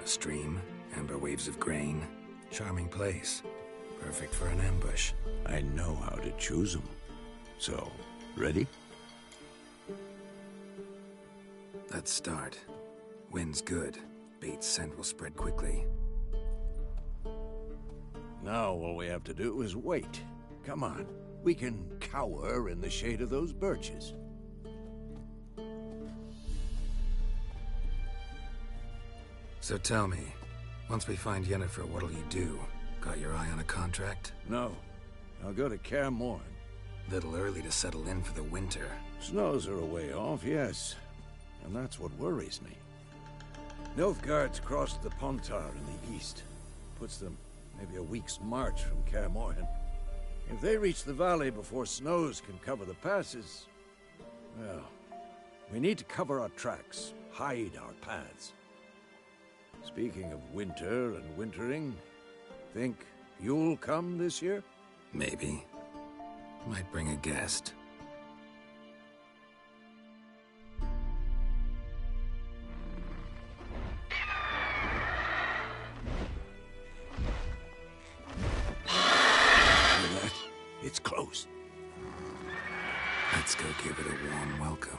A stream, amber waves of grain. Charming place. Perfect for an ambush. I know how to choose them. So, ready? Let's start. Wind's good. Bait's scent will spread quickly. Now all we have to do is wait. Come on. We can cower in the shade of those birches. So tell me, once we find Yennefer, what'll you do? Got your eye on a contract? No. I'll go to Kaer Morhen. Little early to settle in for the winter. Snows are a way off, yes. And that's what worries me. Nilfgaard's crossed the Pontar in the east. Puts them maybe a week's march from Kaer Morhen. If they reach the valley before snows can cover the passes, well, we need to cover our tracks, hide our paths. Speaking of winter and wintering, think you'll come this year? Maybe. Might bring a guest. It's close. Let's go give it a warm welcome.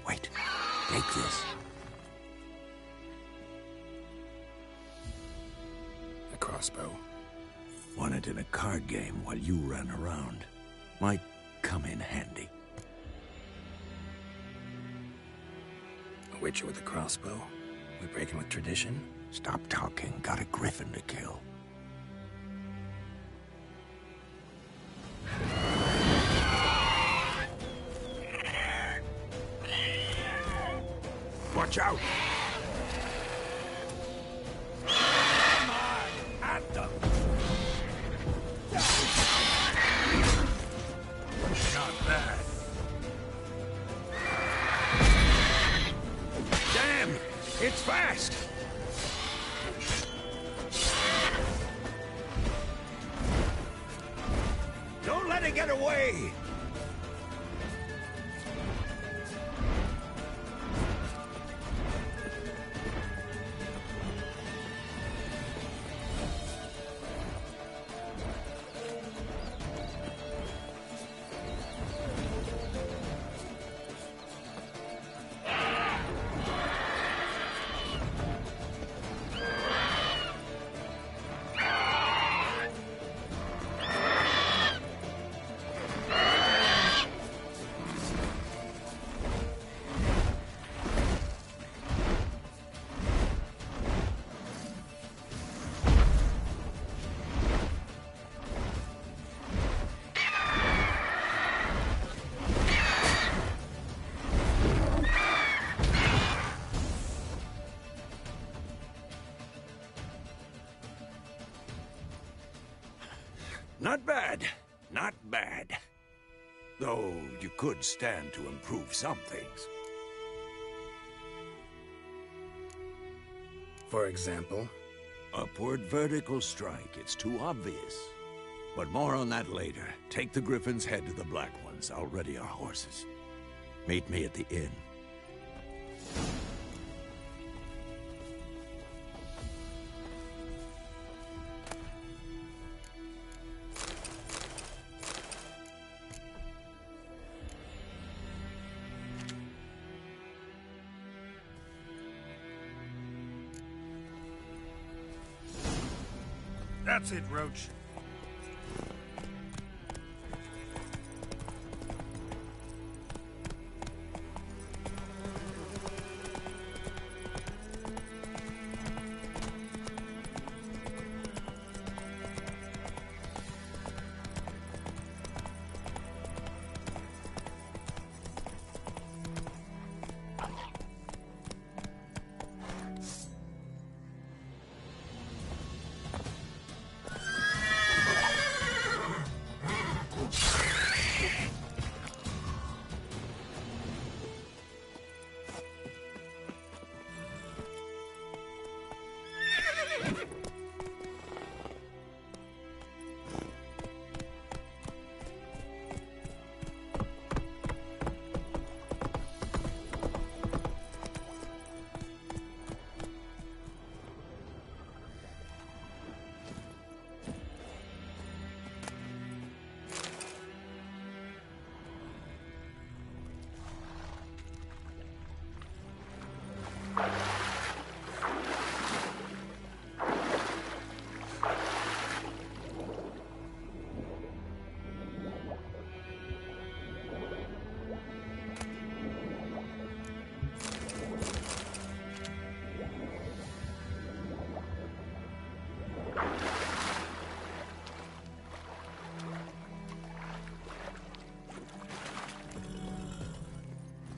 Wait, take this. A crossbow. Won it in a card game while you ran around. Might come in handy. A witcher with a crossbow? We breaking with tradition? Stop talking. Got a griffin to kill. Watch out! Come on! At them! Not bad. Damn! It's fast! Don't let it get away! Not bad. Not bad. Though you could stand to improve some things. For example? Upward vertical strike. It's too obvious. But more on that later. Take the Griffin's head to the Black Ones. I'll ready our horses. Meet me at the inn. That's it, Roach.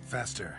Faster.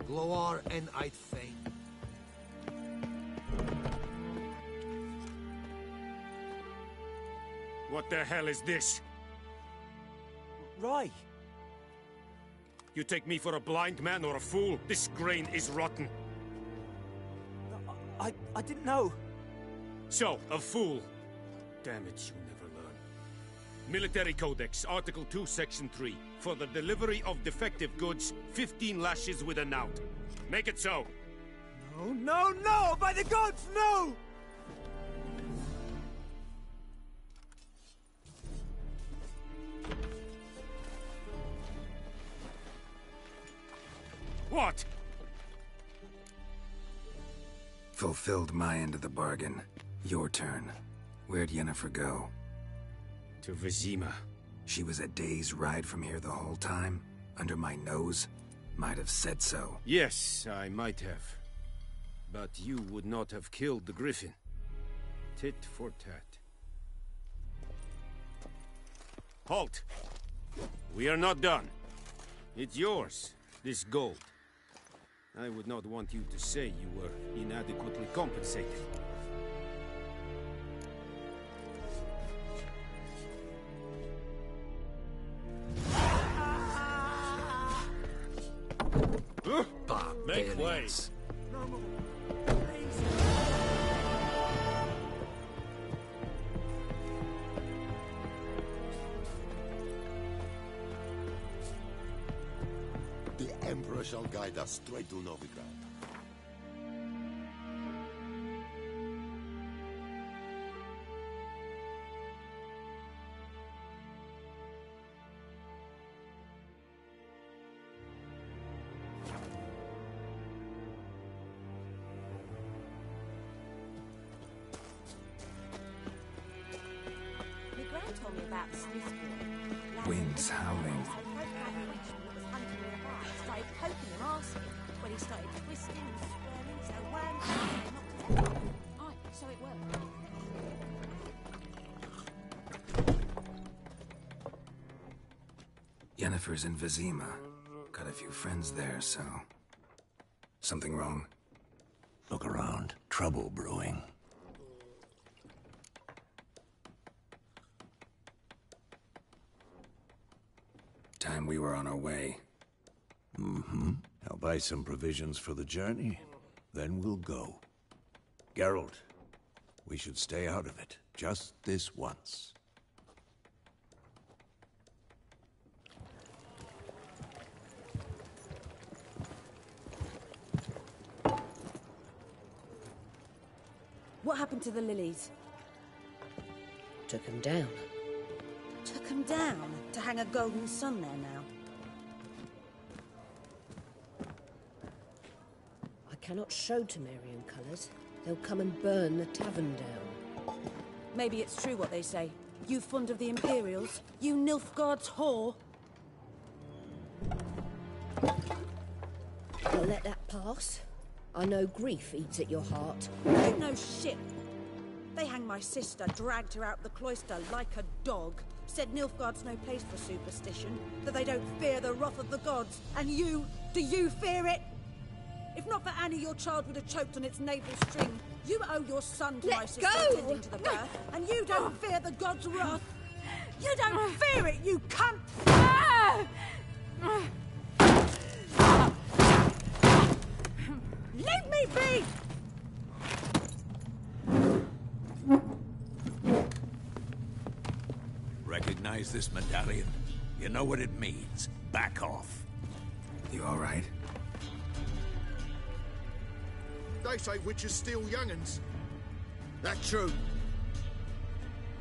Gloar and I'd fain. What the hell is this? Right. You take me for a blind man or a fool? This grain is rotten. I didn't know. So, a fool. Damn it, you never learn. Military Codex, Article 2, Section 3. For the delivery of defective goods, 15 lashes with a knout. Make it so. No, no, no! By the gods, no! What? Fulfilled my end of the bargain. Your turn. Where'd Yennefer go? To Vizima. She was a day's ride from here the whole time? Under my nose? Might have said so. Yes, I might have. But you would not have killed the Griffin. Tit for tat. Halt! We are not done. It's yours, this gold. I would not want you to say you were inadequately compensated. Make way! The Emperor shall guide us straight to Novigrad. Told me about the Smith boy. Winds howling. Started poking him, asking when he started twisting and squirming, so one knocked him. Aye, so it worked. Yennefer's in Vizima. Got a few friends there, so... Something wrong? Look around. Trouble brewing. Time we were on our way. Mm-hmm. I'll buy some provisions for the journey. Then we'll go. Geralt, we should stay out of it. Just this once. What happened to the lilies? Took him down. Took them down to hang a golden sun there now. I cannot show Temerian colours. They'll come and burn the tavern down. Maybe it's true what they say. You fond of the Imperials? You Nilfgaard's whore? I'll let that pass. I know grief eats at your heart. You know shit. They hanged my sister, dragged her out the cloister like a dog. Said Nilfgaard's no place for superstition, that they don't fear the wrath of the gods. And you, do you fear it? If not for Annie, your child would have choked on its navel string. You owe your son to Let my sister go! attending to the birth, and you don't fear the god's wrath. You don't fear it, you cunt! Leave me be! Recognize this medallion? You know what it means. Back off. You all right? They say witches steal young'uns. That true?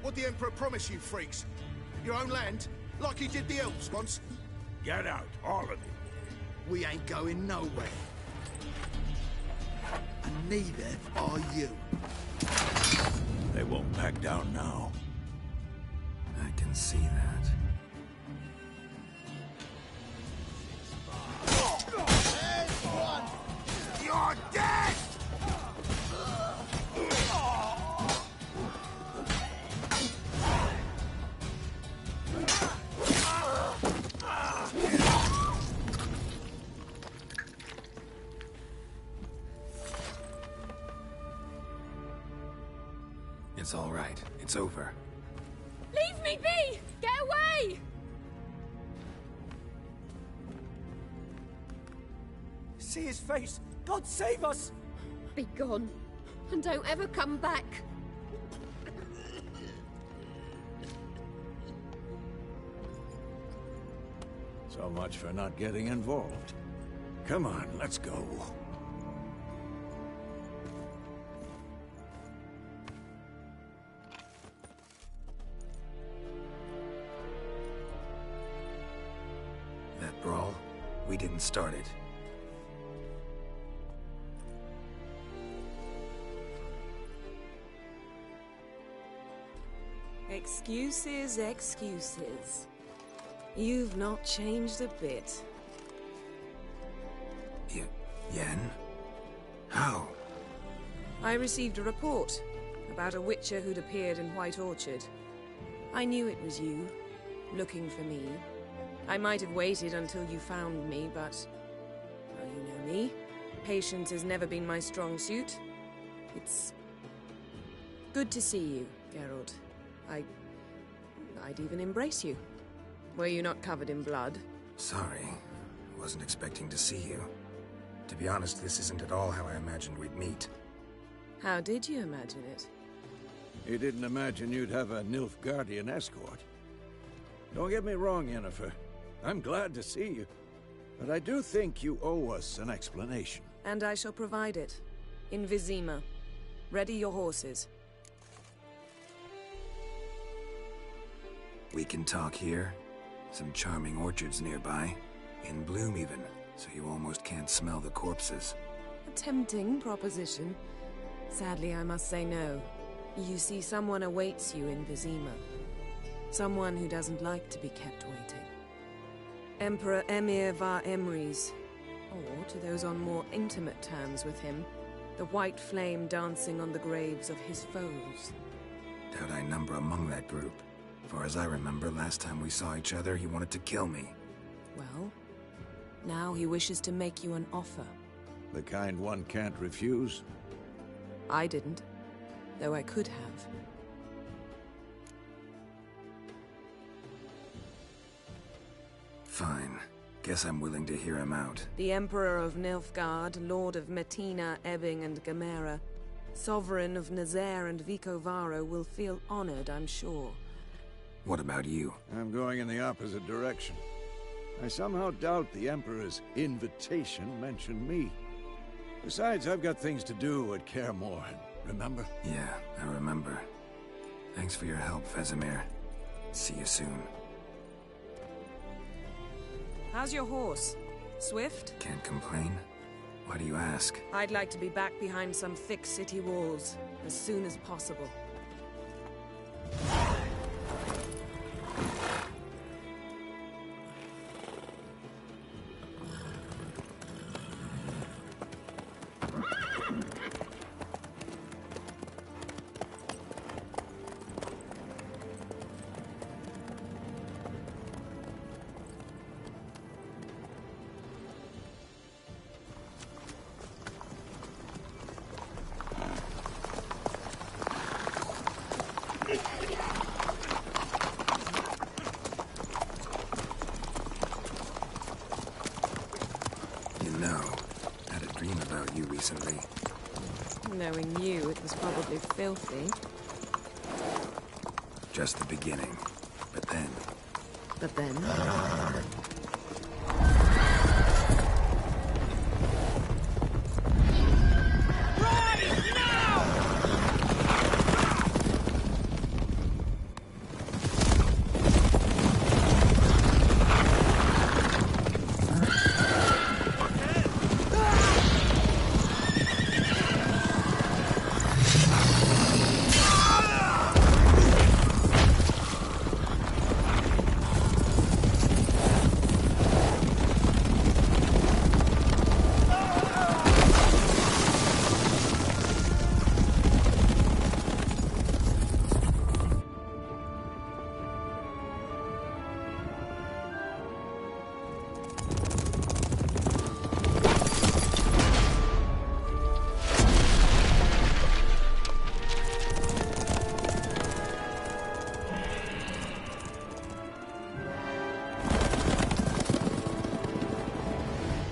What the Emperor promise you, freaks? Your own land? Like he did the elves once? Get out, all of you. We ain't going nowhere. And neither are you. They won't back down now. I can see that. There's one! You're dead! It's all right. It's over. Leave me be! Get away! See his face! God save us! Be gone. And don't ever come back. So much for not getting involved. Come on, let's go. That brawl, we didn't start it. Excuses, excuses. You've not changed a bit. Yen? How? I received a report about a witcher who'd appeared in White Orchard. I knew it was you, looking for me. I might have waited until you found me, but... well, you know me. Patience has never been my strong suit. It's... good to see you, Geralt. I'd even embrace you. Were you not covered in blood? Sorry. Wasn't expecting to see you. To be honest, this isn't at all how I imagined we'd meet. How did you imagine it? You didn't imagine you'd have a Nilfgaardian escort. Don't get me wrong, Yennefer. I'm glad to see you. But I do think you owe us an explanation. And I shall provide it. In Vizima. Ready your horses. We can talk here. Some charming orchards nearby. In bloom even, so you almost can't smell the corpses. A tempting proposition. Sadly, I must say no. You see, someone awaits you in Vizima. Someone who doesn't like to be kept waiting. Emperor Emhyr var Emreis. Or, to those on more intimate terms with him, the white flame dancing on the graves of his foes. Doubt I number among that group. Far as I remember, last time we saw each other, he wanted to kill me. Well, now he wishes to make you an offer. The kind one can't refuse? I didn't, though I could have. Fine. Guess I'm willing to hear him out. The Emperor of Nilfgaard, Lord of Metina, Ebbing and Gamera, Sovereign of Nazaire and Vicovaro will feel honored, I'm sure. What about you? I'm going in the opposite direction. I somehow doubt the Emperor's invitation mentioned me. Besides, I've got things to do at Kaer Morhen, remember? Yeah, I remember. Thanks for your help, Vesemir. See you soon. How's your horse? Swift? Can't complain. Why do you ask? I'd like to be back behind some thick city walls, as soon as possible. recently. Knowing you, it was probably filthy. Just the beginning. But then... But then...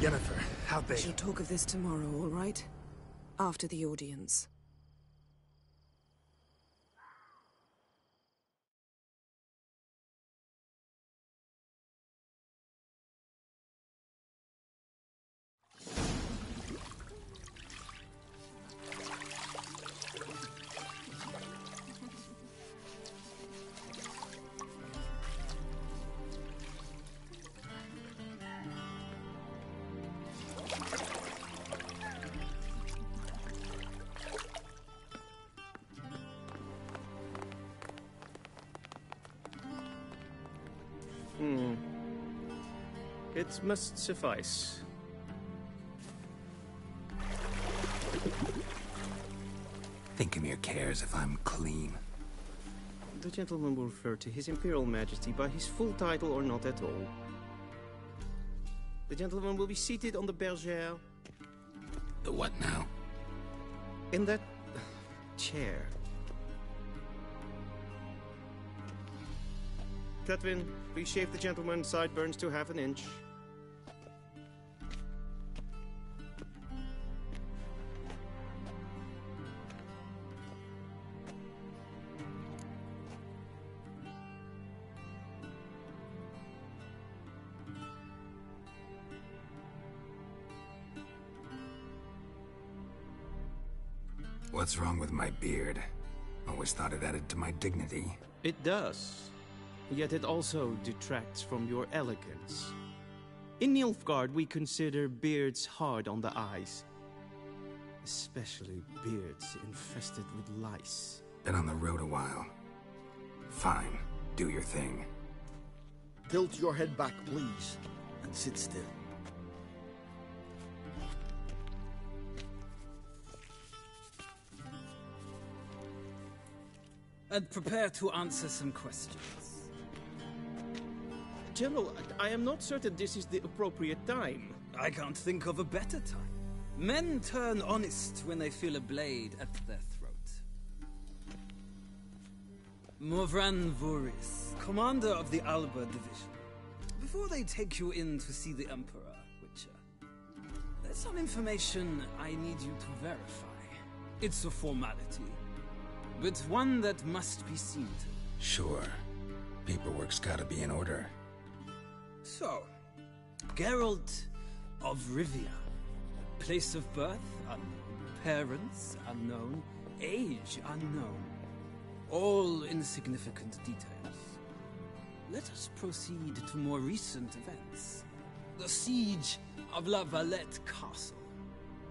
Yennefer, how'd they... We shall talk of this tomorrow, all right? After the audience. It must suffice. Thinkamir cares if I'm clean. The gentleman will refer to His Imperial Majesty by his full title or not at all. The gentleman will be seated on the bergère. The what now? In that... chair. Catwin, please shave the gentleman's sideburns to half an inch. What's wrong with my beard? Always thought it added to my dignity. It does. Yet it also detracts from your elegance. In Nilfgaard, we consider beards hard on the eyes. Especially beards infested with lice. Been on the road a while. Fine, do your thing. Tilt your head back, please, and sit still. And prepare to answer some questions. General, I am not certain this is the appropriate time. I can't think of a better time. Men turn honest when they feel a blade at their throat. Morvran Voorhis, commander of the Alba Division. Before they take you in to see the Emperor, Witcher, there's some information I need you to verify. It's a formality, but one that must be seen to. Sure. Paperwork's gotta be in order. So, Geralt of Rivia. Place of birth unknown. Parents unknown. Age unknown. All insignificant details. Let us proceed to more recent events. The siege of La Valette Castle.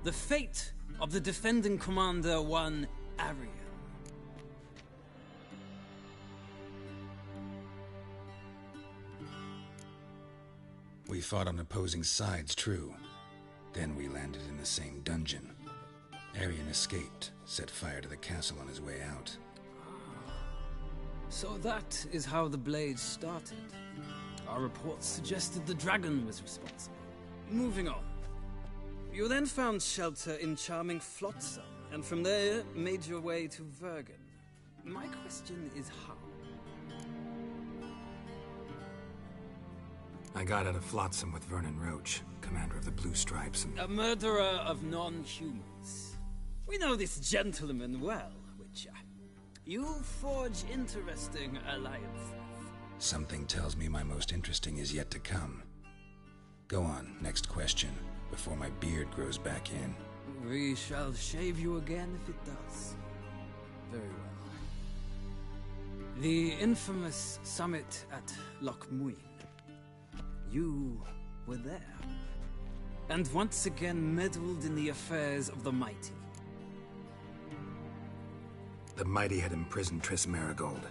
The fate of the defending commander, one Arian. We fought on opposing sides, true. Then we landed in the same dungeon. Arian escaped, set fire to the castle on his way out. So that is how the Blade started. Our reports suggested the dragon was responsible. Moving on. You then found shelter in charming Flotsam, and from there made your way to Vergen. My question is how? I got out of Flotsam with Vernon Roach, commander of the Blue Stripes, and... A murderer of non-humans. We know this gentleman well, Witcher. You forge interesting alliances. Something tells me my most interesting is yet to come. Go on, next question, before my beard grows back in. We shall shave you again if it does. Very well. The infamous summit at Loch Muin. You were there. And once again meddled in the affairs of the mighty. The mighty had imprisoned Triss Merigold.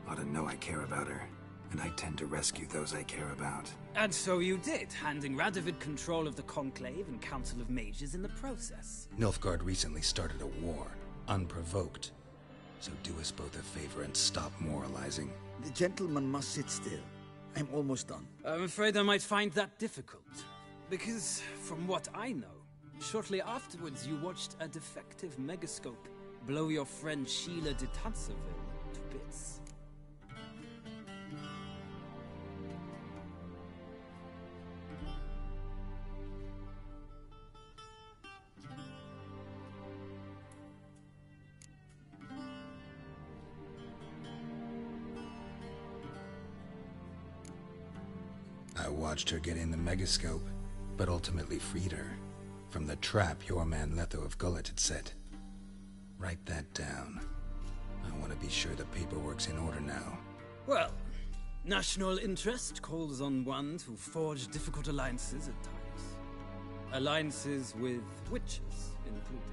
Ought to know I care about her. And I tend to rescue those I care about. And so you did, handing Radovid control of the Conclave and Council of Mages in the process. Nilfgaard recently started a war, unprovoked. So do us both a favor and stop moralizing. The gentleman must sit still. I'm almost done. I'm afraid I might find that difficult. Because, from what I know, shortly afterwards you watched a defective megascope blow your friend Sheila de Tanserville to bits. I watched her get in the megascope, but ultimately freed her from the trap your man Letho of Gullet had set. Write that down. I want to be sure the paperwork's in order now. Well, national interest calls on one to forge difficult alliances at times. Alliances with witches included.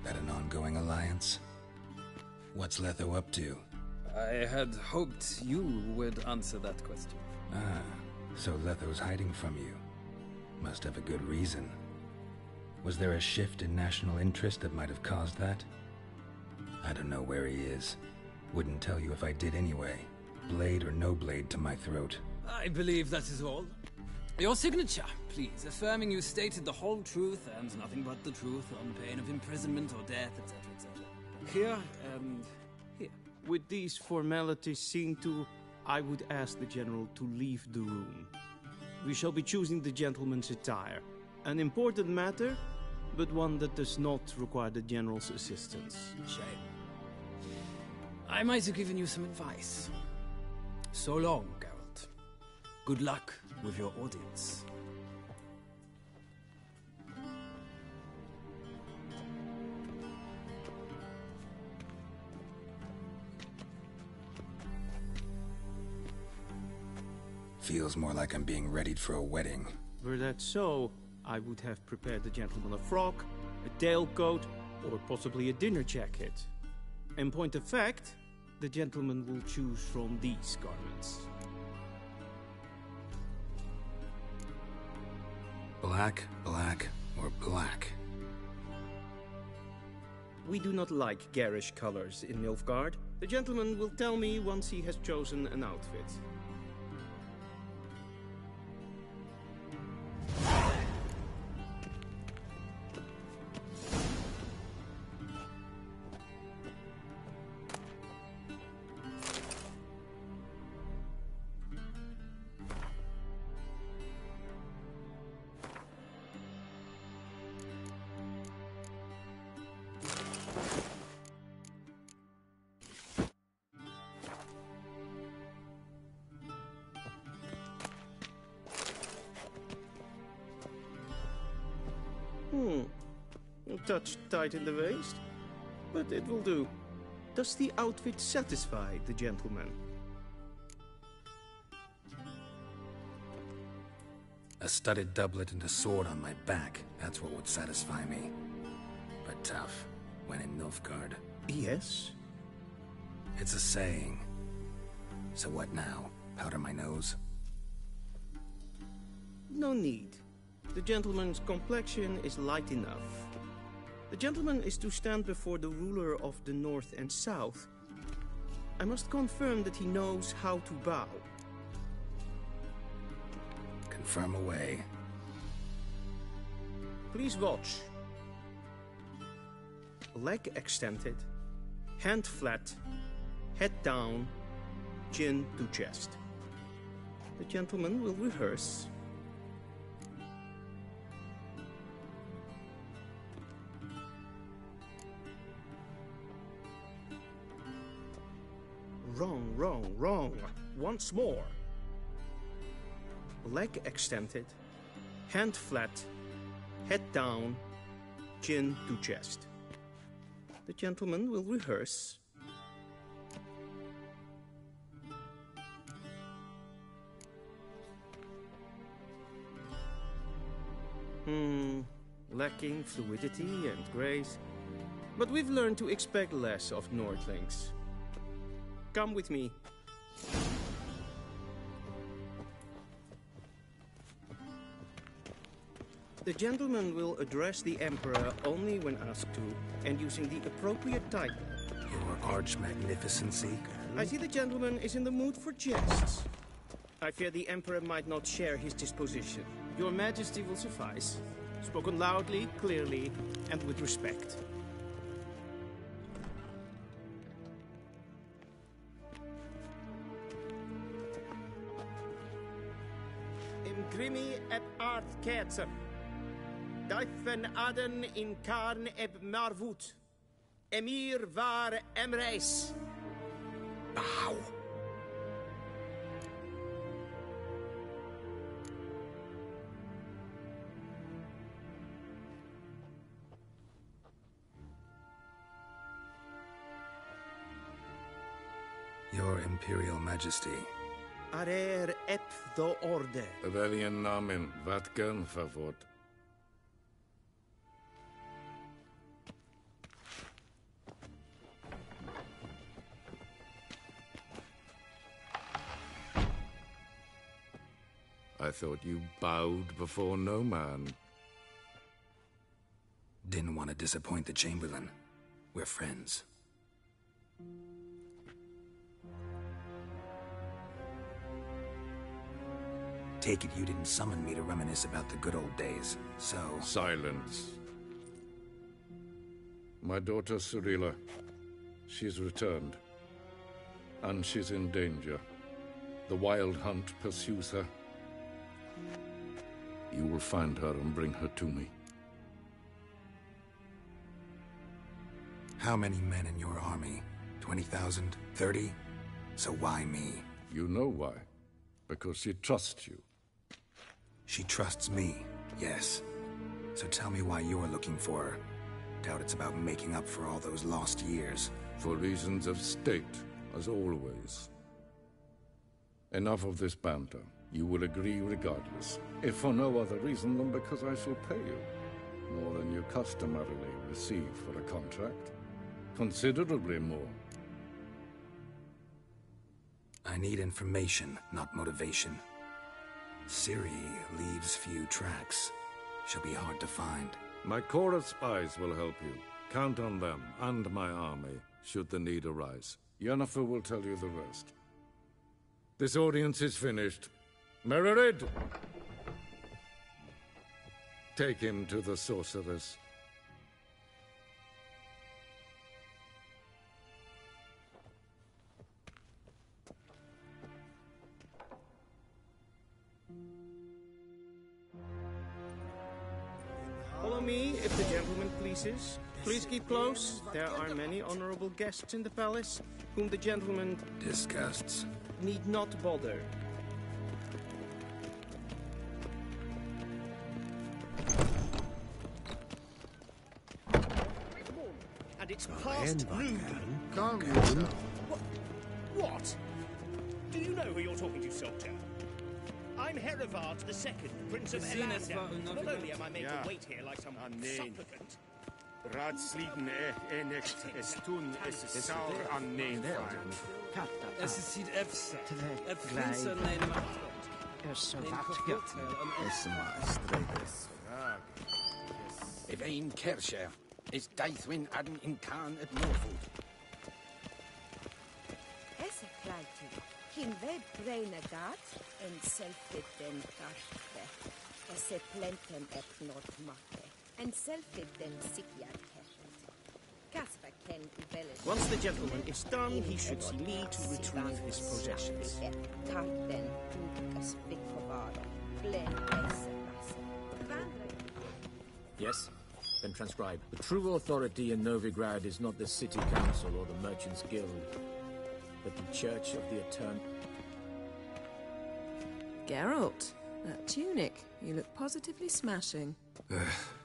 That an ongoing alliance? What's Letho up to? I had hoped you would answer that question. Ah, so Letho's hiding from you. Must have a good reason. Was there a shift in national interest that might have caused that? I don't know where he is. Wouldn't tell you if I did anyway. Blade or no blade to my throat. I believe that is all. Your signature, please, affirming you stated the whole truth and nothing but the truth on pain of imprisonment or death, etc., etc. Here and here. With these formalities seen to, I would ask the General to leave the room. We shall be choosing the gentleman's attire. An important matter, but one that does not require the General's assistance. Shame. I might have given you some advice. So long, Geralt. Good luck with your audience. Feels more like I'm being readied for a wedding. Were that so, I would have prepared the gentleman a frock, a tailcoat, or possibly a dinner jacket. In point of fact, the gentleman will choose from these garments. Black, black, or black? We do not like garish colors in Nilfgaard. The gentleman will tell me once he has chosen an outfit. A touch tight in the waist, but it will do. Does the outfit satisfy the gentleman? A studded doublet and a sword on my back, that's what would satisfy me. But tough, when in Nilfgaard. Yes? It's a saying. So what now? Powder my nose? No need. The gentleman's complexion is light enough. The gentleman is to stand before the ruler of the North and South. I must confirm that he knows how to bow. Confirm away. Please watch. Leg extended, hand flat, head down, chin to chest. The gentleman will rehearse. Wrong, wrong, wrong. Once more. Leg extended, hand flat, head down, chin to chest. The gentleman will rehearse. Lacking fluidity and grace. But we've learned to expect less of Nordlings. Come with me. The gentleman will address the Emperor only when asked to, and using the appropriate title. Your Arch-Magnificency? I see the gentleman is in the mood for jests. I fear the Emperor might not share his disposition. Your Majesty will suffice. Spoken loudly, clearly, and with respect. Imgrimi eb art ketzer. Daifen aden in karn eb marvut. Emir var emreis. Bow. Your Imperial Majesty. Arer ep do orde. Welchen Namen? Wat gern favort? I thought you bowed before no man. Didn't want to disappoint the Chamberlain. We're friends. Take it you didn't summon me to reminisce about the good old days, so... Silence. My daughter Cirilla, she's returned. And she's in danger. The Wild Hunt pursues her. You will find her and bring her to me. How many men in your army? 20,000? 30? So why me? You know why. Because she trusts you. She trusts me, yes. So tell me why you're looking for her. Doubt it's about making up for all those lost years. For reasons of state, as always. Enough of this banter. You will agree regardless, if for no other reason than because I shall pay you. More than you customarily receive for a contract. Considerably more. I need information, not motivation. Ciri leaves few tracks. She'll be hard to find. My corps of spies will help you. Count on them, and my army, should the need arise. Yennefer will tell you the rest. This audience is finished. Mererid! Take him to the sorceress. Follow me, if the gentleman pleases. Please keep close. There are many honorable guests in the palace, whom the gentleman... disgusts. ...need not bother. And it's past noon. What? Do you know who you're talking to, soldier? I'm Herivard II, Prince of Elandel. Not only am I made to wait here like some supplicant... Raadsliden nicht es tun, es ist sauer an Neenfreund. Es ist siet efse. Prinsen neem machtgrond. Så vackert. Evain Kersher is Daithwin Adden in Khan at Norfoot. Esse kleiti, kin ved breine gat, en selfie den kashte. Esse plentem et not matte, en selfie den sikjar keshet. Kasper Once the gentleman is done, he should see me to retrieve his possessions. Yes? Then transcribe. The true authority in Novigrad is not the city council or the merchants' guild, but the Church of the Eternal. Geralt, that tunic. You look positively smashing.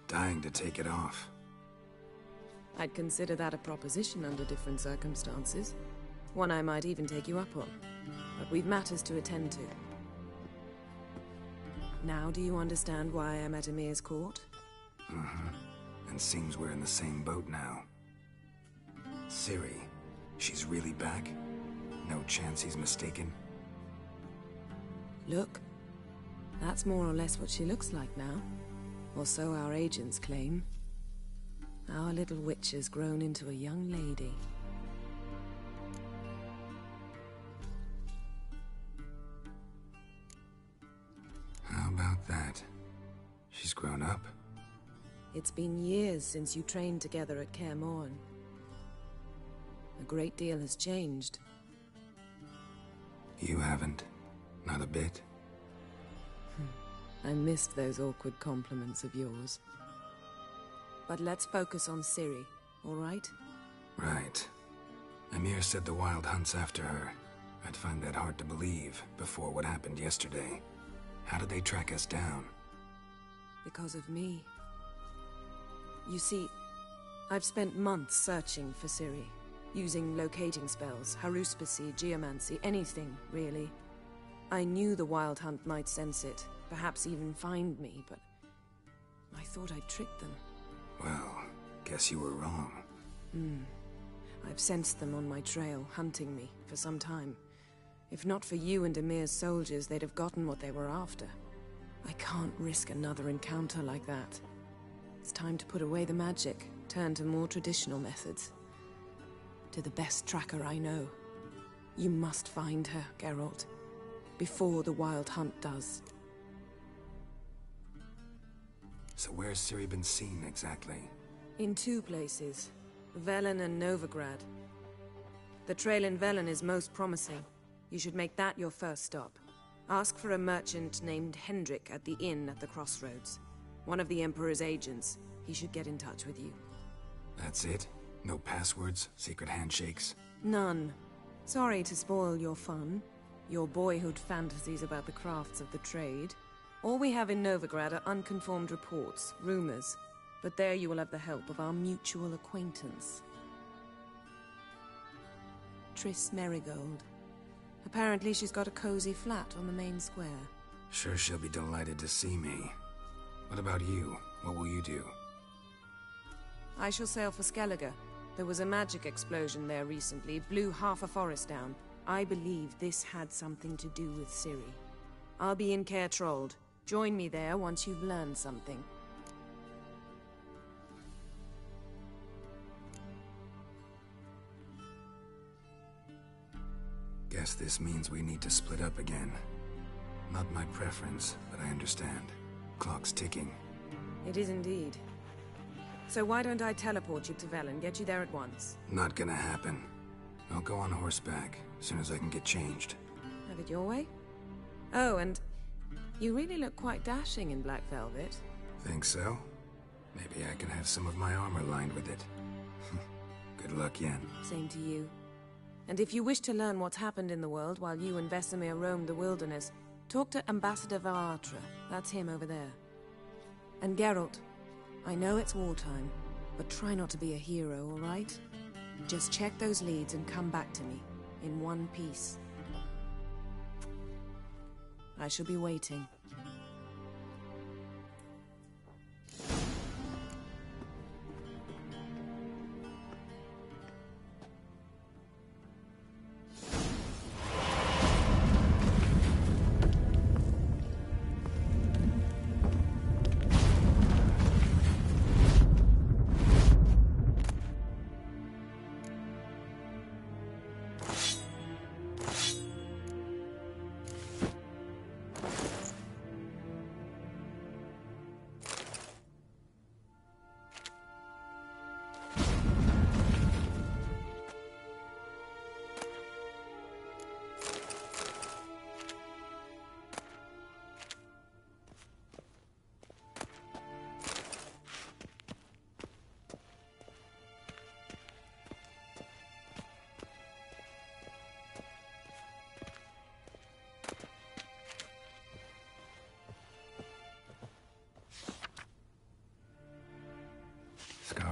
Dying to take it off. I'd consider that a proposition under different circumstances. One I might even take you up on. But we've matters to attend to. Now do you understand why I'm at Emir's court? Mm-hmm. And seems we're in the same boat now. Ciri, she's really back? No chance he's mistaken? Look. That's more or less what she looks like now. Or so our agents claim. Our little witch has grown into a young lady. How about that? She's grown up? It's been years since you trained together at Kaer Morhen. A great deal has changed. You haven't? Not a bit? I missed those awkward compliments of yours. But let's focus on Ciri, all right? Right. Emir said the Wild Hunt's after her. I'd find that hard to believe before what happened yesterday. How did they track us down? Because of me. You see, I've spent months searching for Ciri, using locating spells, haruspicy, geomancy, anything, really. I knew the Wild Hunt might sense it, perhaps even find me, but I thought I'd tricked them. Well, guess you were wrong. I've sensed them on my trail, hunting me, for some time. If not for you and Emir's soldiers, they'd have gotten what they were after. I can't risk another encounter like that. It's time to put away the magic, turn to more traditional methods. To the best tracker I know. You must find her, Geralt. Before the Wild Hunt does. So where's Ciri been seen, exactly? In two places. Velen and Novigrad. The trail in Velen is most promising. You should make that your first stop. Ask for a merchant named Hendrik at the inn at the crossroads. One of the Emperor's agents. He should get in touch with you. That's it? No passwords? Secret handshakes? None. Sorry to spoil your fun. Your boyhood fantasies about the crafts of the trade. All we have in Novigrad are unconfirmed reports, rumors. But there you will have the help of our mutual acquaintance. Triss Merigold. Apparently she's got a cozy flat on the main square. Sure she'll be delighted to see me. What about you? What will you do? I shall sail for Skellige. There was a magic explosion there recently, blew half a forest down. I believe this had something to do with Ciri. I'll be in Caer Trolde. Join me there once you've learned something. Guess this means we need to split up again. Not my preference, but I understand. Clock's ticking. It is indeed. So why don't I teleport you to Velen, get you there at once? Not gonna happen. I'll go on horseback, as soon as I can get changed. Have it your way? Oh, and you really look quite dashing in black velvet. Think so? Maybe I can have some of my armor lined with it. Good luck, Yen. Same to you. And if you wish to learn what's happened in the world while you and Vesemir roamed the wilderness, talk to Ambassador Varatra. That's him over there. And Geralt, I know it's wartime, but try not to be a hero, all right? Just check those leads and come back to me, in one piece. I shall be waiting.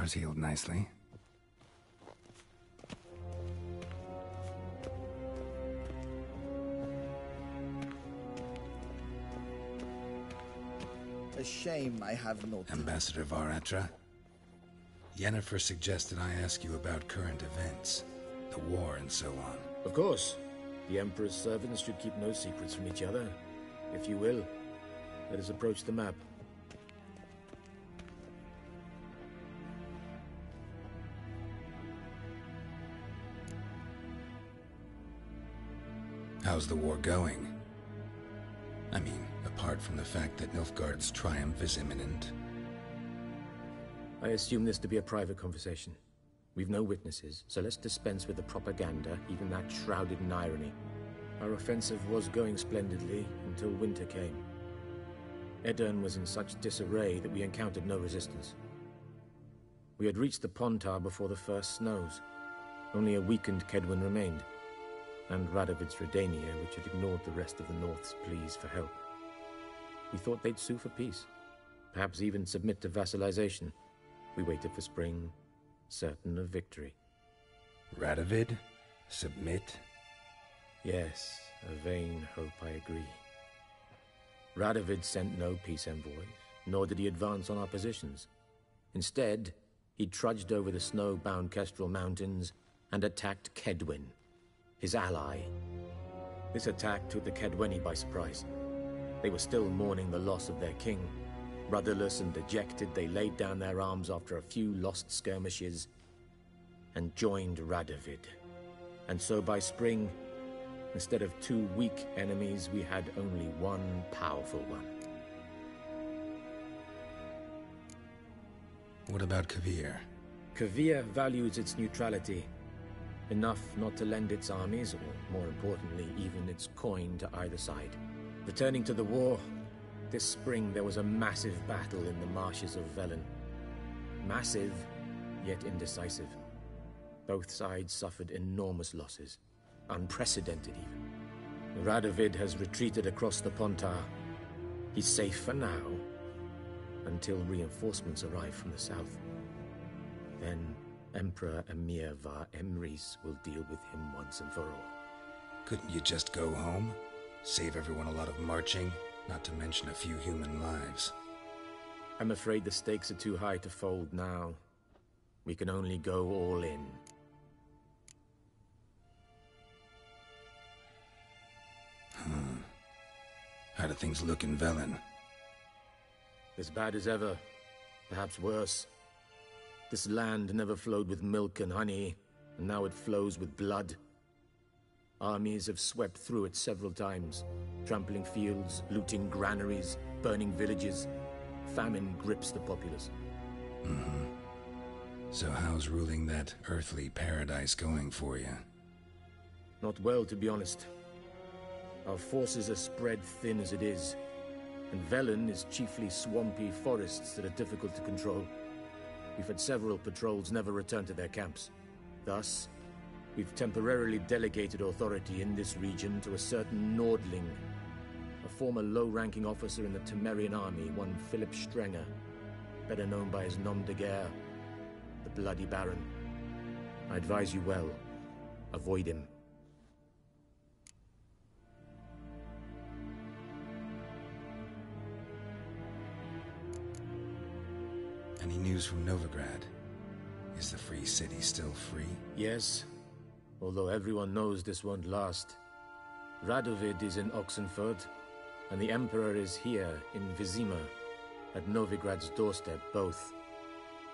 scars healed nicely. A shame I have no... Ambassador Varatra, Yennefer suggested I ask you about current events, the war and so on. Of course. The Emperor's servants should keep no secrets from each other. If you will, let us approach the map. How's the war going? I mean, apart from the fact that Nilfgaard's triumph is imminent. I assume this to be a private conversation. We've no witnesses, so let's dispense with the propaganda, even that shrouded in irony. Our offensive was going splendidly until winter came. Aedirn was in such disarray that we encountered no resistance. We had reached the Pontar before the first snows. Only a weakened Kaedwen remained, and Radovid's Redania, which had ignored the rest of the North's pleas for help. We thought they'd sue for peace, perhaps even submit to vassalization. We waited for spring, certain of victory. Radovid? Submit? Yes, a vain hope, I agree. Radovid sent no peace envoys, nor did he advance on our positions. Instead, he trudged over the snow-bound Kestrel Mountains and attacked Kaedwen, his ally. This attack took the Kaedweni by surprise. They were still mourning the loss of their king. Rudderless and dejected, they laid down their arms after a few lost skirmishes and joined Radovid. And so by spring, instead of two weak enemies, we had only one powerful one. What about Kovir? Kovir values its neutrality, enough not to lend its armies, or more importantly, even its coin to either side. Returning to the war, this spring there was a massive battle in the marshes of Velen. Massive, yet indecisive. Both sides suffered enormous losses, unprecedented even. Radovid has retreated across the Pontar. He's safe for now, until reinforcements arrive from the south. Then Emperor Emhyr var Emreis will deal with him once and for all. Couldn't you just go home? Save everyone a lot of marching, not to mention a few human lives. I'm afraid the stakes are too high to fold now. We can only go all in. How do things look in Velen? As bad as ever, perhaps worse. This land never flowed with milk and honey, and now it flows with blood. Armies have swept through it several times, trampling fields, looting granaries, burning villages. Famine grips the populace. So how's ruling that earthly paradise going for you? Not well, to be honest. Our forces are spread thin as it is, and Velen is chiefly swampy forests that are difficult to control. We've had several patrols never return to their camps. Thus, we've temporarily delegated authority in this region to a certain Nordling, a former low-ranking officer in the Temerian army, one Philip Strenger, better known by his nom de guerre, the Bloody Baron. I advise you well, avoid him. Any news from Novigrad? Is the Free City still free? Yes, although everyone knows this won't last. Radovid is in Oxenford, and the Emperor is here in Vizima, at Novigrad's doorstep, both.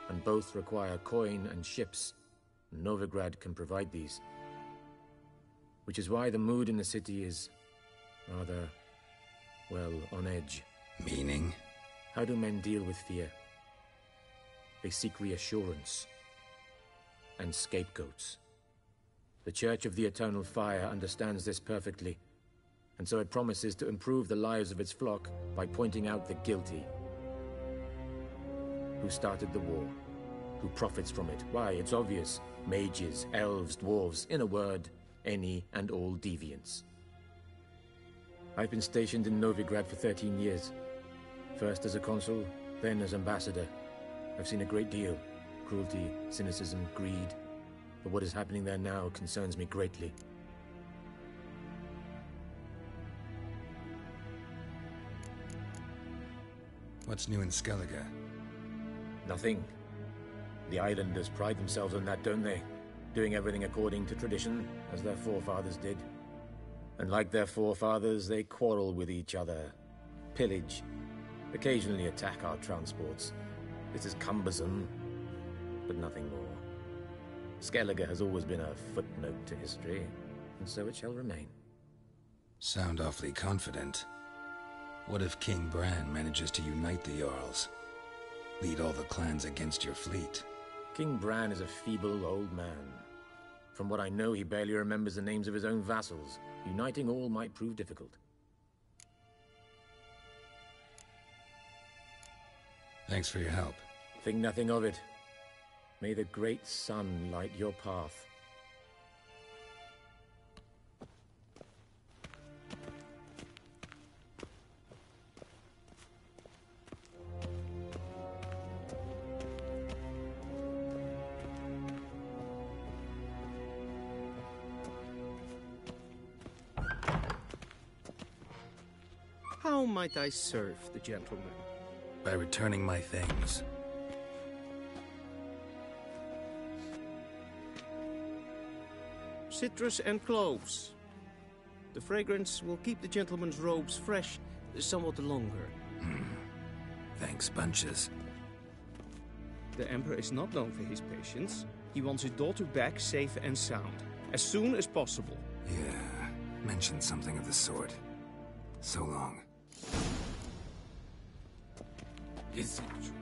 And both require coin and ships. Novigrad can provide these. Which is why the mood in the city is rather, well, on edge. Meaning? How do men deal with fear? They seek reassurance and scapegoats. The Church of the Eternal Fire understands this perfectly, and so it promises to improve the lives of its flock by pointing out the guilty. Who started the war? Who profits from it? Why, it's obvious. Mages, elves, dwarves, in a word, any and all deviants. I've been stationed in Novigrad for 13 years. First as a consul, then as ambassador. I've seen a great deal. cruelty, cynicism, greed. But what is happening there now concerns me greatly. What's new in Skellige? Nothing. The islanders pride themselves on that, don't they? Doing everything according to tradition, as their forefathers did. And like their forefathers, they quarrel with each other, pillage, occasionally attack our transports. This is cumbersome, but nothing more. Skellige has always been a footnote to history, and so it shall remain. Sound awfully confident. What if King Bran manages to unite the Jarls? Lead all the clans against your fleet? King Bran is a feeble old man. From what I know, he barely remembers the names of his own vassals. Uniting all might prove difficult. Thanks for your help. Think nothing of it. May the great sun light your path. How might I serve the gentleman? By returning my things. Citrus and cloves. The fragrance will keep the gentleman's robes fresh somewhat longer. Thanks, bunches. The Emperor is not known for his patience. He wants his daughter back safe and sound, as soon as possible. Yeah, mentioned something of the sort. So long. Is it true?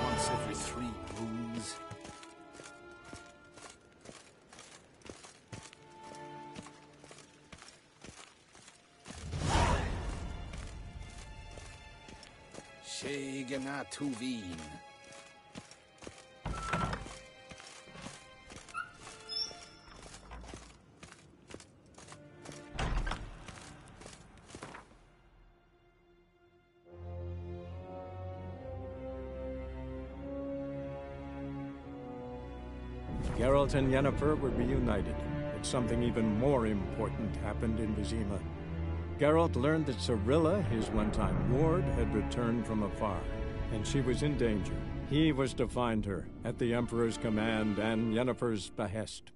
Once every 3 moons. Shegana Tuvin. Geralt and Yennefer were reunited, but something even more important happened in Vizima. Geralt learned that Cirilla, his one-time ward, had returned from afar, and she was in danger. He was to find her, at the Emperor's command and Yennefer's behest.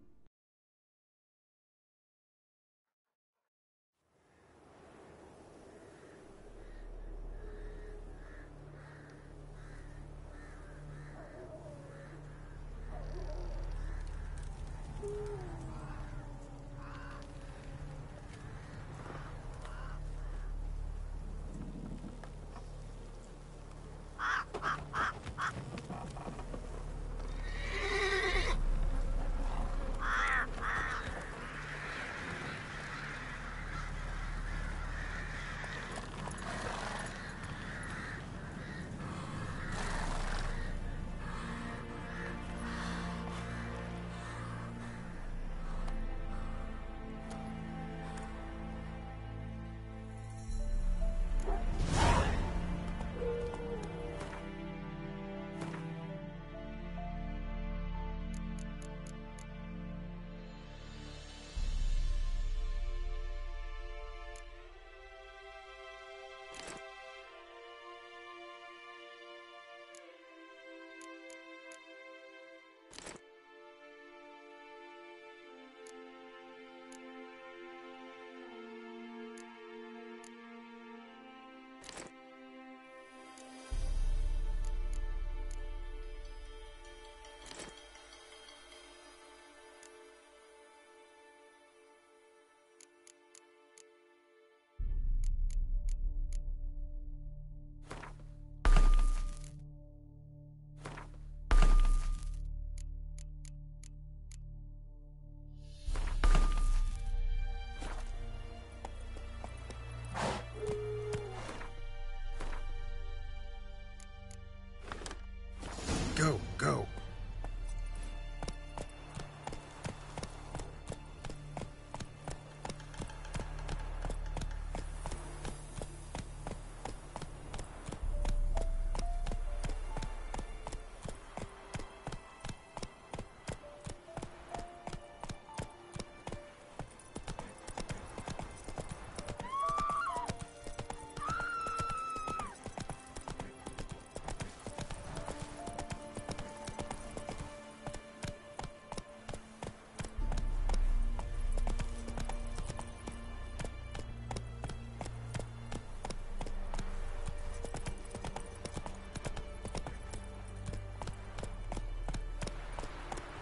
Go, go.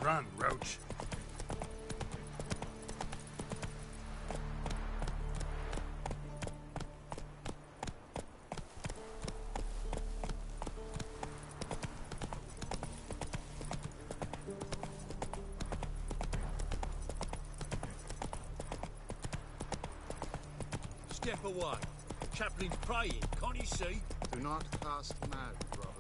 Run, Roach. Step away. Chaplain's praying, can't you see? Do not cast mad, Roderick.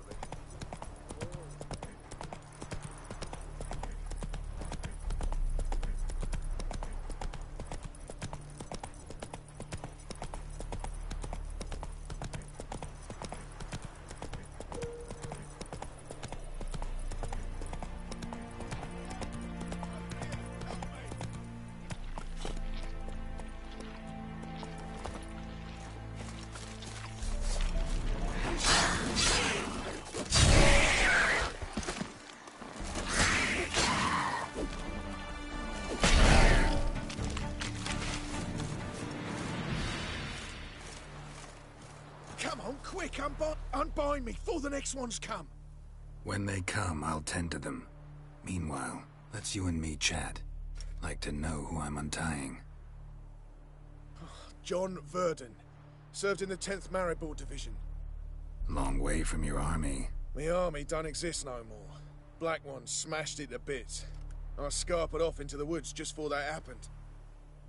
Come on, quick, unbind me before the next ones come. When they come, I'll tend to them. Meanwhile, let's you and me chat. Like to know who I'm untying. John Verdon. Served in the 10th Maribor Division. Long way from your army. My army don't exist no more. Black Ones smashed it to bits. I scarpered off into the woods just before that happened.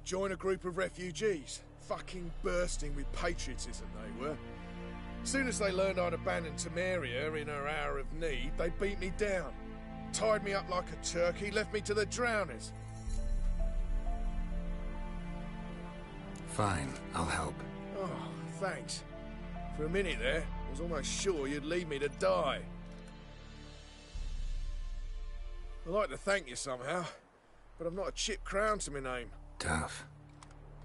Joined a group of refugees. Fucking bursting with patriotism they were. Soon as they learned I'd abandoned Temeria in her hour of need, they beat me down. Tied me up like a turkey, left me to the drowners. Fine, I'll help. Oh, thanks. For a minute there, I was almost sure you'd leave me to die. I'd like to thank you somehow, but I've not a chip crown to my name. Tough.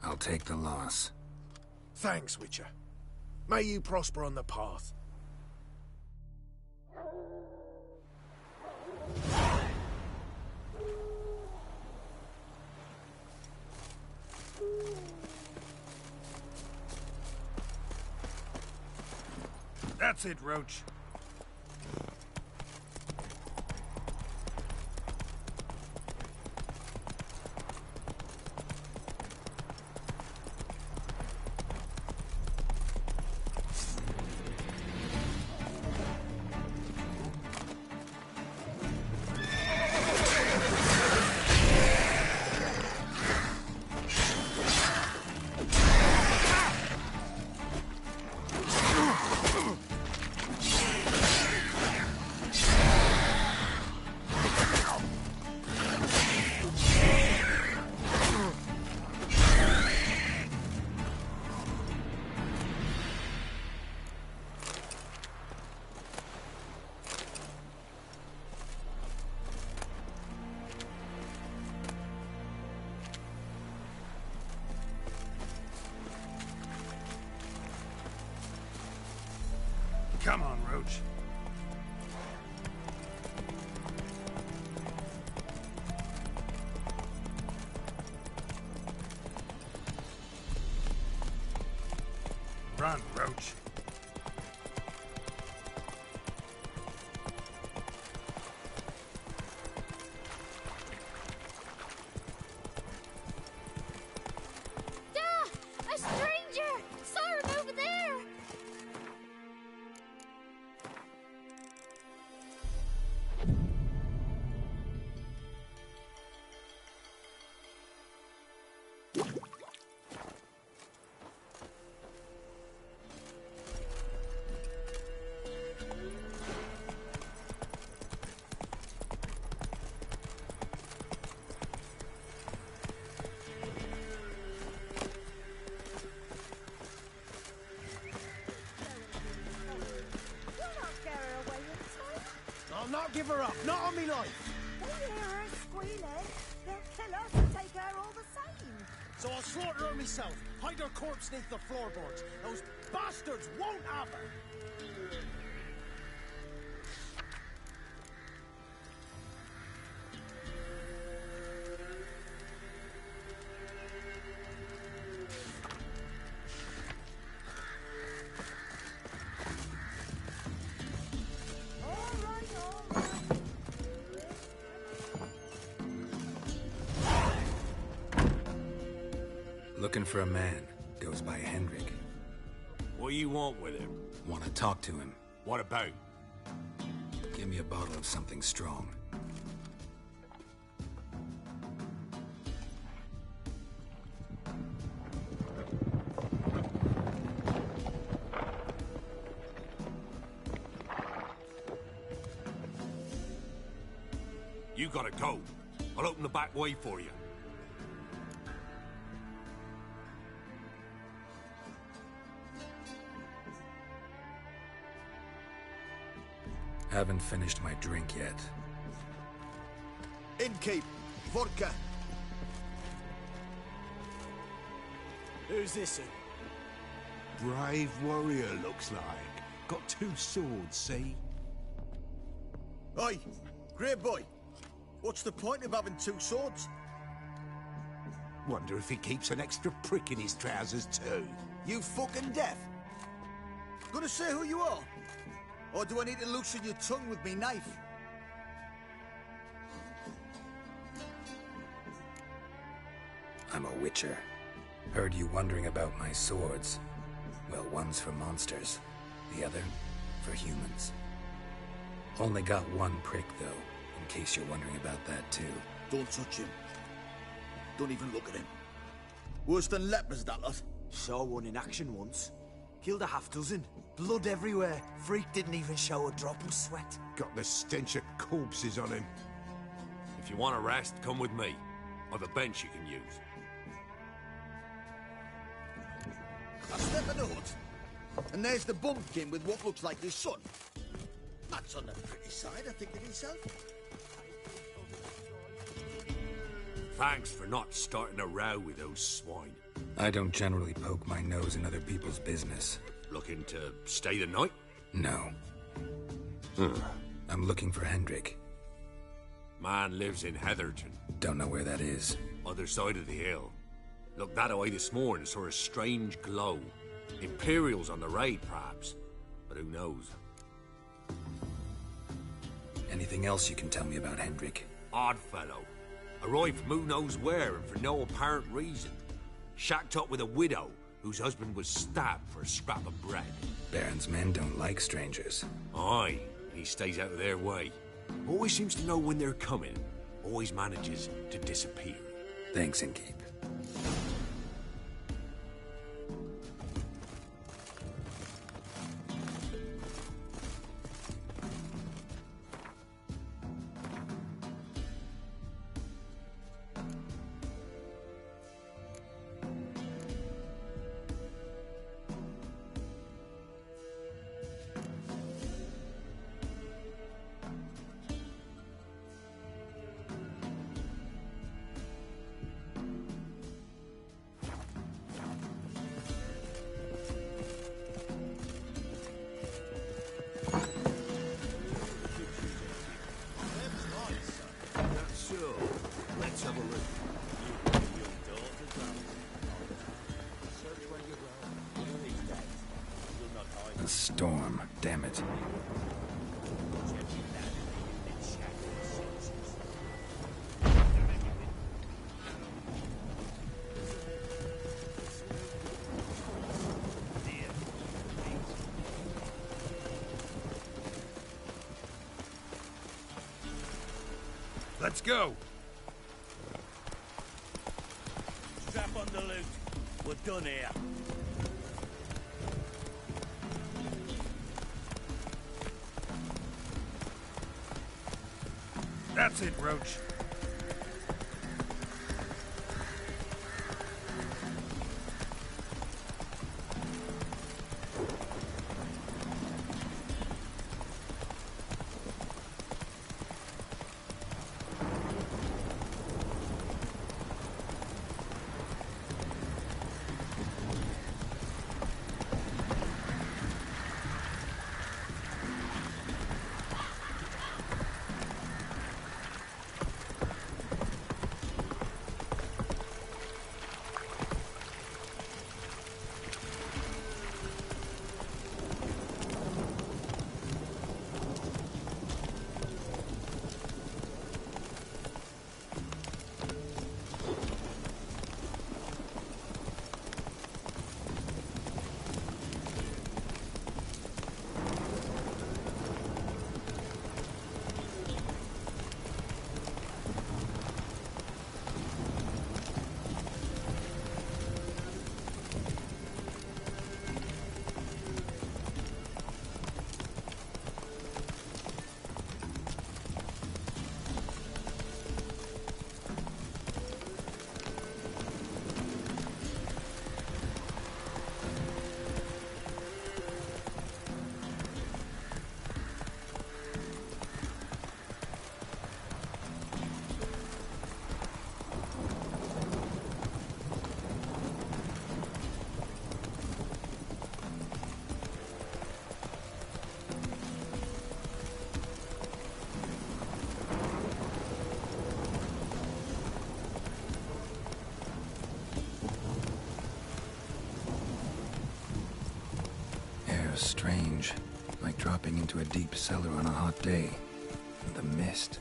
I'll take the loss. Thanks, Witcher. May you prosper on the path. That's it, Roach. Come on, Roach. Run, Roach. A stranger! Saw him over there! not give her up. Not on me life. They hear her squealing. They'll kill us and take her all the same. So I'll slaughter her myself. Hide her corpse beneath the floorboards. Those bastards won't have her. Looking for a man. Goes by Hendrik. What do you want with him? Want to talk to him. What about? Give me a bottle of something strong. You gotta go. I'll open the back way for you. Haven't finished my drink yet. Innkeep, vodka. Who's this in? Brave warrior, looks like. Got 2 swords, see? Oi, great boy. What's the point of having 2 swords? Wonder if he keeps an extra prick in his trousers too. You fucking deaf? Gonna say who you are? Or do I need to loosen your tongue with me knife? I'm a witcher. Heard you wondering about my swords. Well, one's for monsters, the other for humans. Only got 1 prick, though, in case you're wondering about that, too. Don't touch him. Don't even look at him. Worse than lepers, that lot. Saw one in action once. Killed a half-dozen. Blood everywhere. Freak didn't even show a drop of sweat. Got the stench of corpses on him. If you want a rest, come with me. I've a bench you can use. I step in the hut, and there's the bumpkin with what looks like his son. That's on the pretty side, I think to myself. Thanks for not starting a row with those swine. I don't generally poke my nose in other people's business. Looking to stay the night? No. I'm looking for Hendrik. Man lives in Heatherton. Don't know where that is. Other side of the hill. Looked that away this morning, saw a strange glow. Imperials on the raid, perhaps. But who knows? Anything else you can tell me about Hendrik? Odd fellow. Arrived from who knows where and for no apparent reason. Shacked up with a widow whose husband was stabbed for a scrap of bread. Baron's men don't like strangers. Aye, he stays out of their way. Always seems to know when they're coming. Always manages to disappear. Thanks, Innkeep. A storm, damn it. Let's go! Strap on the loot. We're done here. That's it, Roach. strange. Like dropping into a deep cellar on a hot day. And the mist.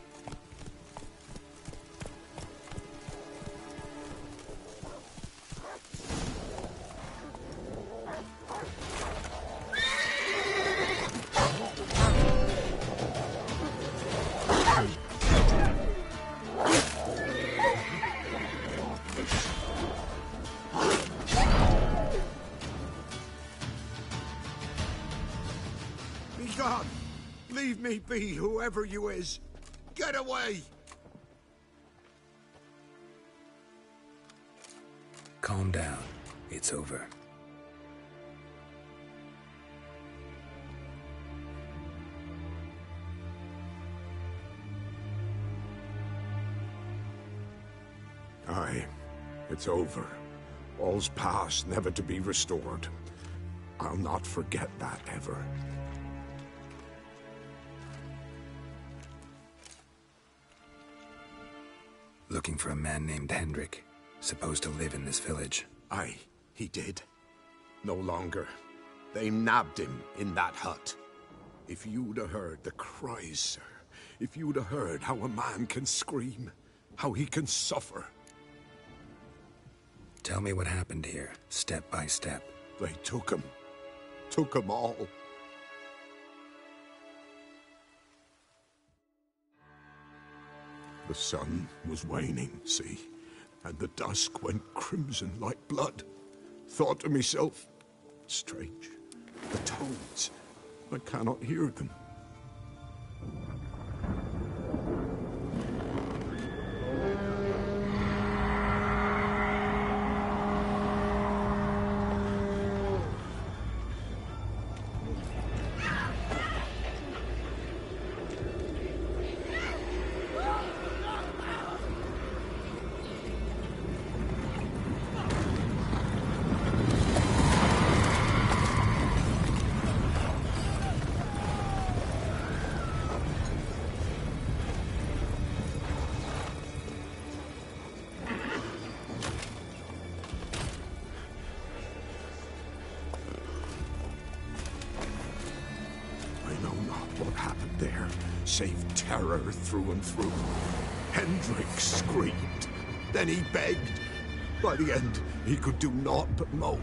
God, leave me be, whoever you is. Get away! Calm down. It's over. Aye, it's over. All's past, never to be restored. I'll not forget that ever. Looking for a man named Hendrik, supposed to live in this village. Aye, he did. No longer. They nabbed him in that hut. If you'd have heard the cries, sir, if you'd have heard how a man can scream, how he can suffer. Tell me what happened here, step by step. They took him all. The sun was waning, see, and the dusk went crimson like blood. Thought to myself, strange, the toads, I cannot hear them. Save terror through and through. Hendrik screamed. Then he begged. By the end, he could do naught but moan.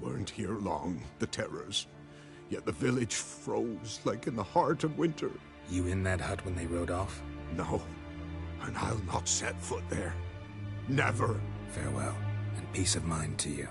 Weren't here long, the terrors. Yet the village froze like in the heart of winter. You in that hut when they rode off? No, and I'll not set foot there. Never. Farewell, and peace of mind to you.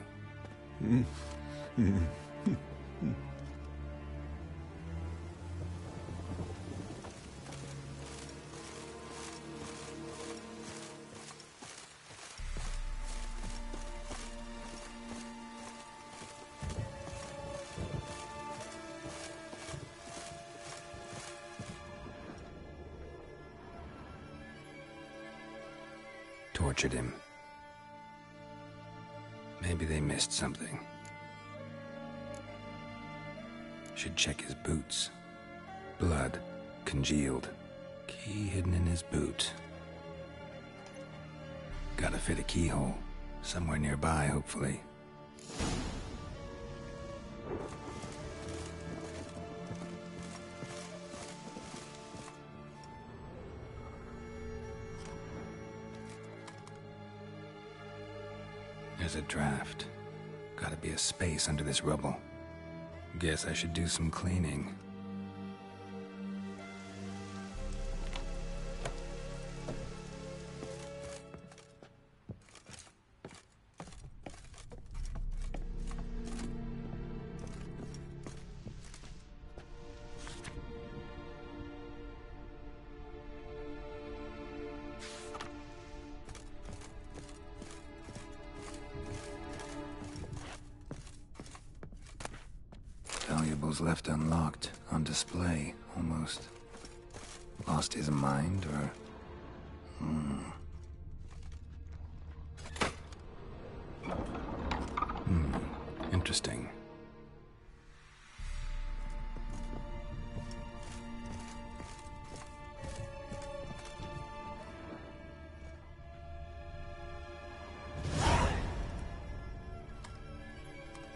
Tortured him. Maybe they missed something. Should check his boots. Blood, congealed. Key hidden in his boot. Gotta fit a keyhole. Somewhere nearby, hopefully. There's a draft. Gotta be a space under this rubble. Guess I should do some cleaning. was left unlocked, on display, almost. Lost his mind, or... Interesting.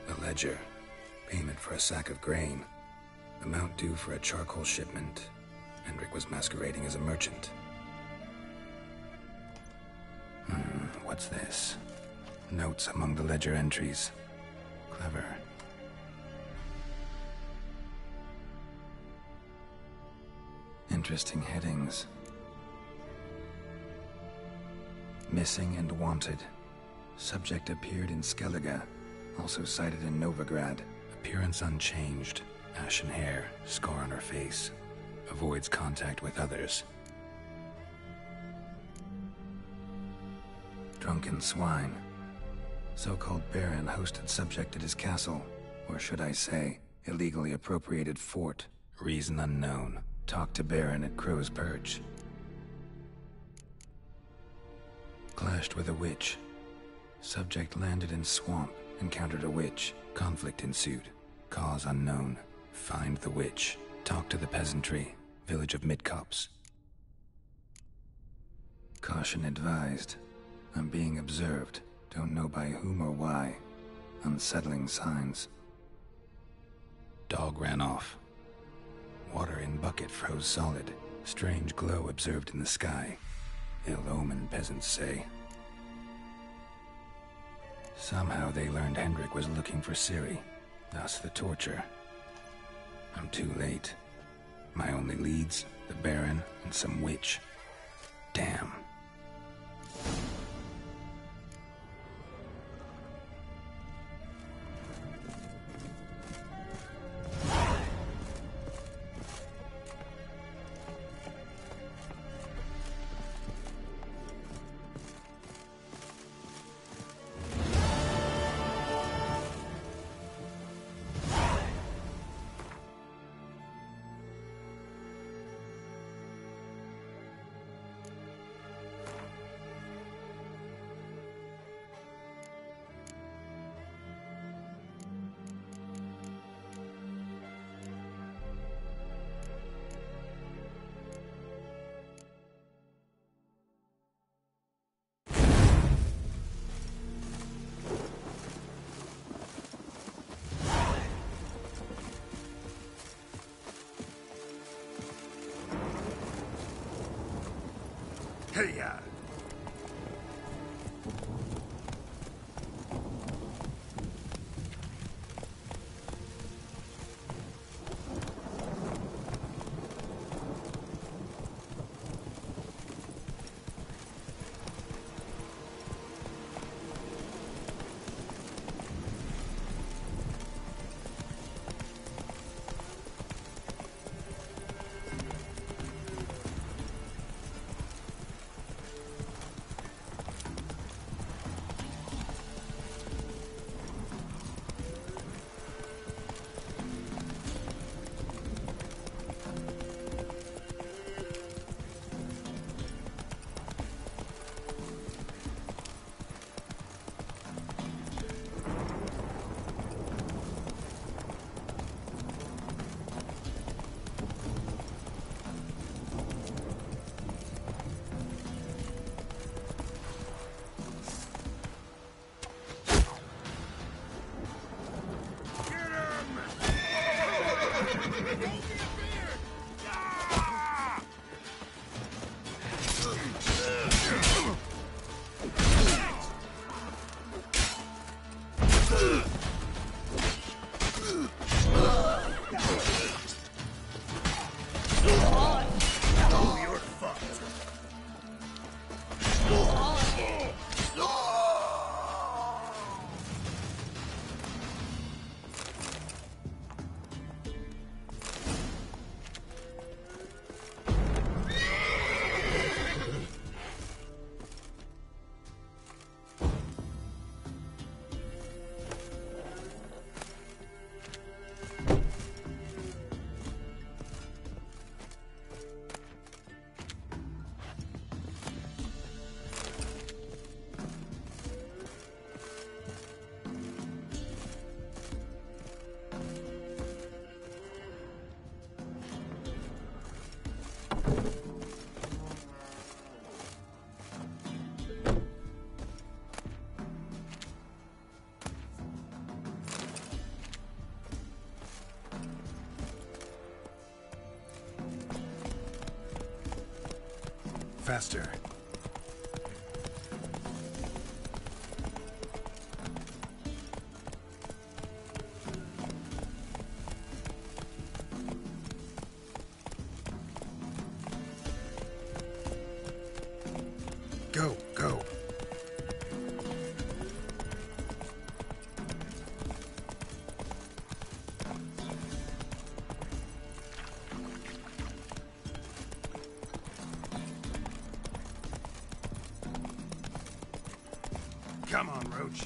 A ledger. Payment for a sack of grain. Amount due for a charcoal shipment. Hendrik was masquerading as a merchant. What's this? Notes among the ledger entries. Clever. Interesting headings. Missing and wanted. Subject appeared in Skellige. Also sighted in Novigrad. Appearance unchanged. Ashen hair. Scar on her face. Avoids contact with others. Drunken swine. So-called Baron hosted subject at his castle, or should I say, illegally appropriated fort. Reason unknown. Talked to Baron at Crow's Perch. Clashed with a witch. Subject landed in swamp, encountered a witch. Conflict ensued. Cause unknown. Find the witch. Talk to the peasantry. Village of Midcopse. Caution advised. I'm being observed. Don't know by whom or why. Unsettling signs. Dog ran off. Water in bucket froze solid. Strange glow observed in the sky. Ill omen, peasants say. Somehow they learned Hendrik was looking for Ciri. Thus the torture. I'm too late. My only leads, the Baron and some witch. Damn. Hey-ya! faster. Go, go. Come on, Roach.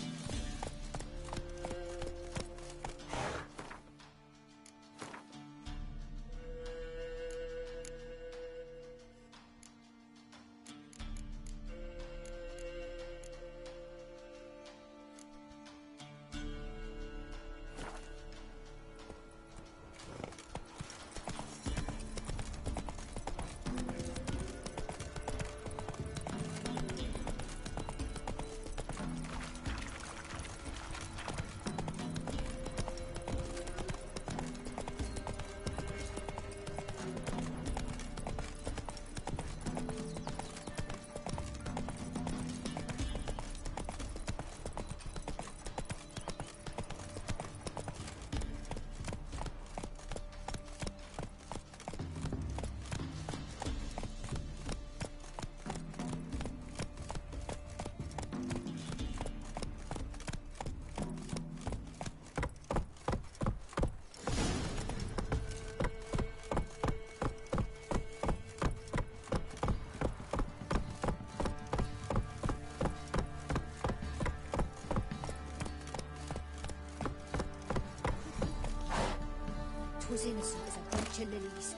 Was innocent as a bunch of lilies.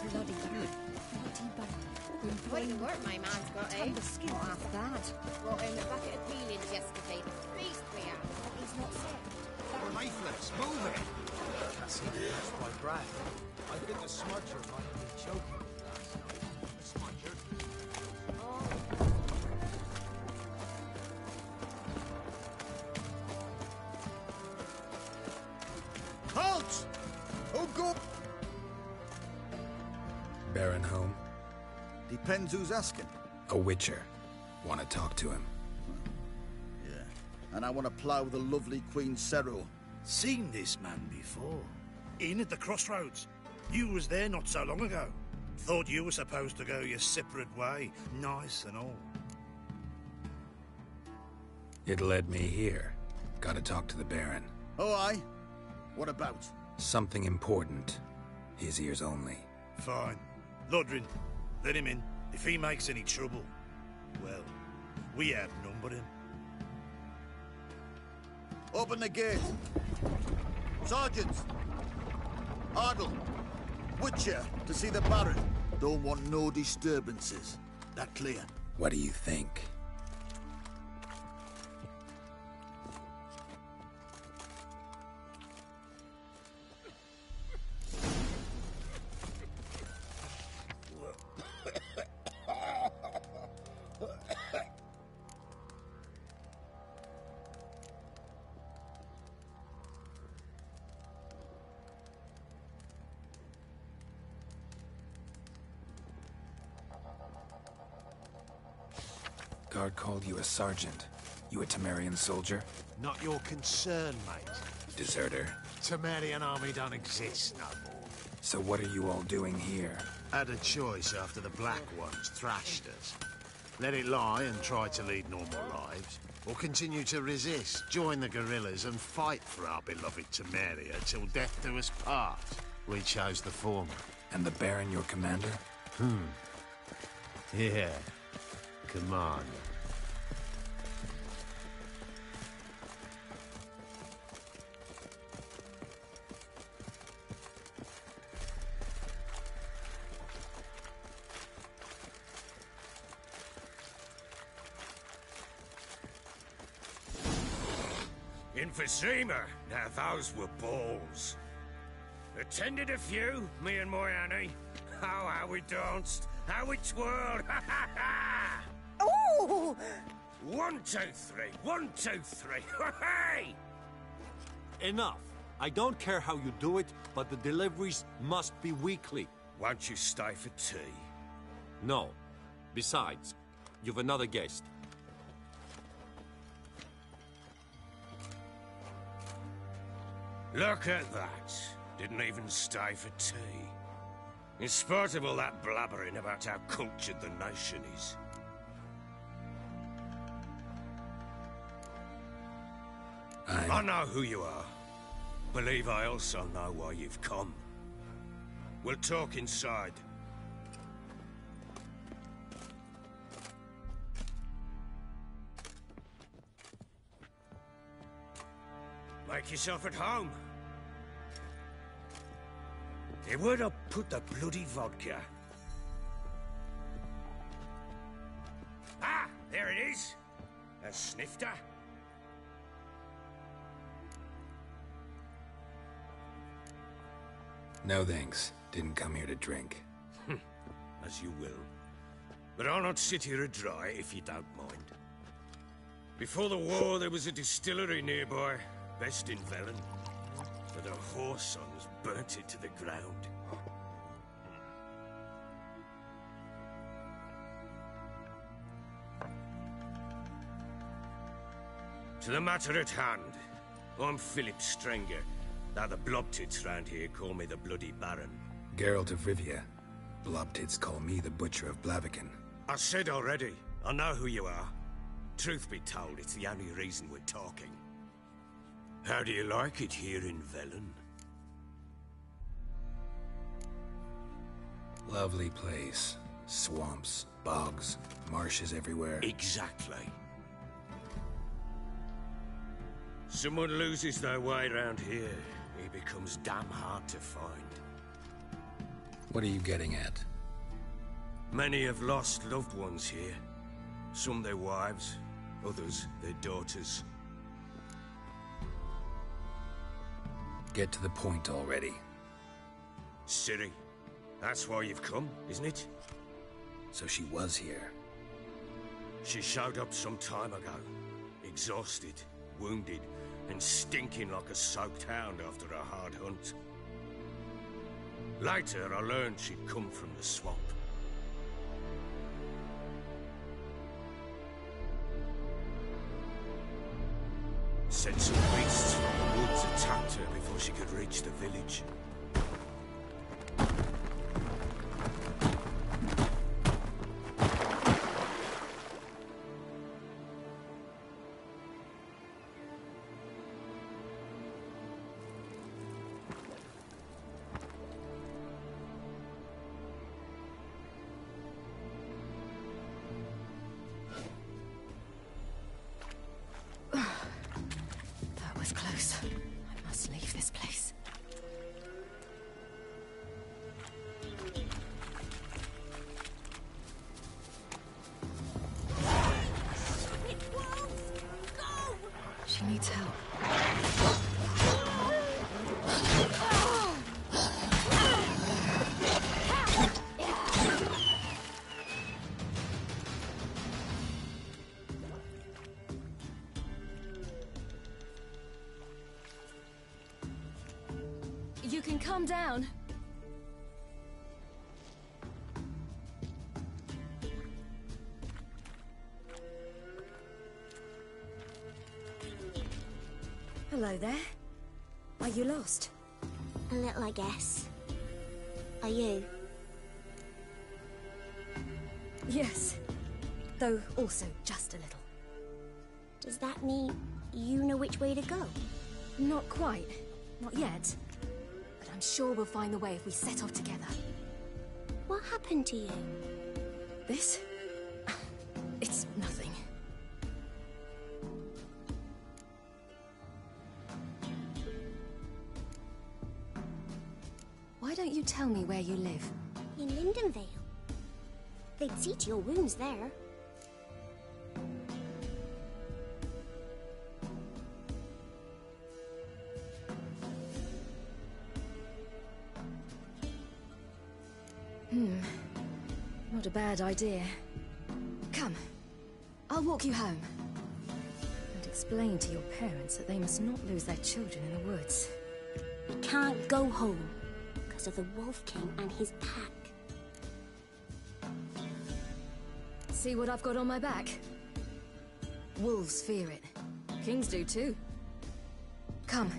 With a bloody mighty Quite the work my man's got, eh? The skin after that. Brought in a bucket of peelings yesterday. Beast we are. He's not sick. We're lifeless. Move it. Can't seem to catch my breath. I think the smudger might have been choking me last night. The smudger? Halt! Oh, go! Baron home? Depends who's asking. A witcher. Want to talk to him. Yeah. And I want to plough the lovely Queen Cero. Seen this man before. In at the crossroads. You was there not so long ago. Thought you were supposed to go your separate way. Nice and all. It led me here. Gotta talk to the Baron. Oh, aye? What about? Something important. His ears only. Fine. Lodrin, let him in. If he makes any trouble, well, we outnumber him. Open the gate. Sergeants! Ardle! Witcher, to see the Baron. Don't want no disturbances. That clear? What do you think? Guard called you a sergeant. You a Temerian soldier? Not your concern, mate. Deserter. Temerian army don't exist no more. So what are you all doing here? Had a choice after the Black Ones thrashed us. Let it lie and try to lead normal lives, or continue to resist, join the guerrillas and fight for our beloved Temeria till death do us part. We chose the former. And the Baron your commander? Yeah. Commander. In Vizima, now those were balls. Attended a few, me and my Annie. Oh, how we danced, how we twirled, ha ha ha! Oh! 1, 2, 3, 1, 2, 3, hey! Enough. I don't care how you do it, but the deliveries must be weekly. Won't you stay for tea? No. Besides, you've another guest. Look at that. Didn't even stay for tea. In spite of all that blabbering about how cultured the nation is. I know who you are. Believe I also know why you've come. We'll talk inside. Make yourself at home. Hey, where'd I put the bloody vodka? Ah, there it is. A snifter. No thanks. Didn't come here to drink. As you will. But I'll not sit here dry if you don't mind. Before the war, there was a distillery nearby, best in Velen. But a whoresons burnt it to the ground. To the matter at hand, I'm Philip Strenger. Now the Blobtits round here call me the Bloody Baron. Geralt of Rivia. Blobtits call me the Butcher of Blaviken. I said already, I know who you are. Truth be told, it's the only reason we're talking. How do you like it here in Velen? Lovely place. Swamps, bogs, marshes everywhere. Exactly. Someone loses their way around here, he becomes damn hard to find. What are you getting at? Many have lost loved ones here. Some their wives, others their daughters. Get to the point already. Ciri, that's why you've come, isn't it? So she was here. She showed up some time ago. Exhausted, wounded, and stinking like a soaked hound after a hard hunt. Later, I learned she'd come from the swamp. Said some beasts from the woods attacked her before she could reach the village. She needs help. You can calm down. Hello there. Are you lost? A little, I guess. Are you? Yes. Though also just a little. Does that mean you know which way to go? Not quite. Not yet. But I'm sure we'll find the way if we set off together. What happened to you? This? It's nothing. Why don't you tell me where you live? In Lindenvale. They'd see to your wounds there. Not a bad idea. Come. I'll walk you home. And explain to your parents that they must not lose their children in the woods. We can't go home because of the Wolf King and his pack. See what I've got on my back? Wolves fear it. Kings do too. Come,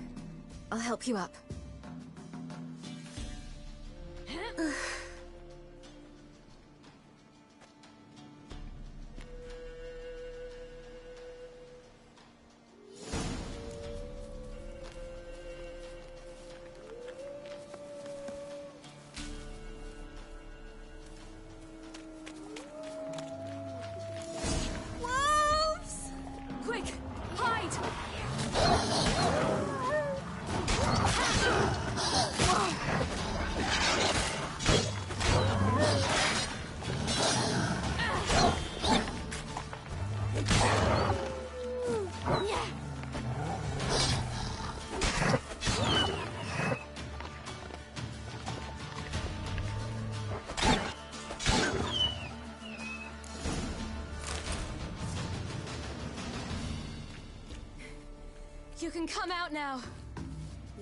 I'll help you up. You can come out now.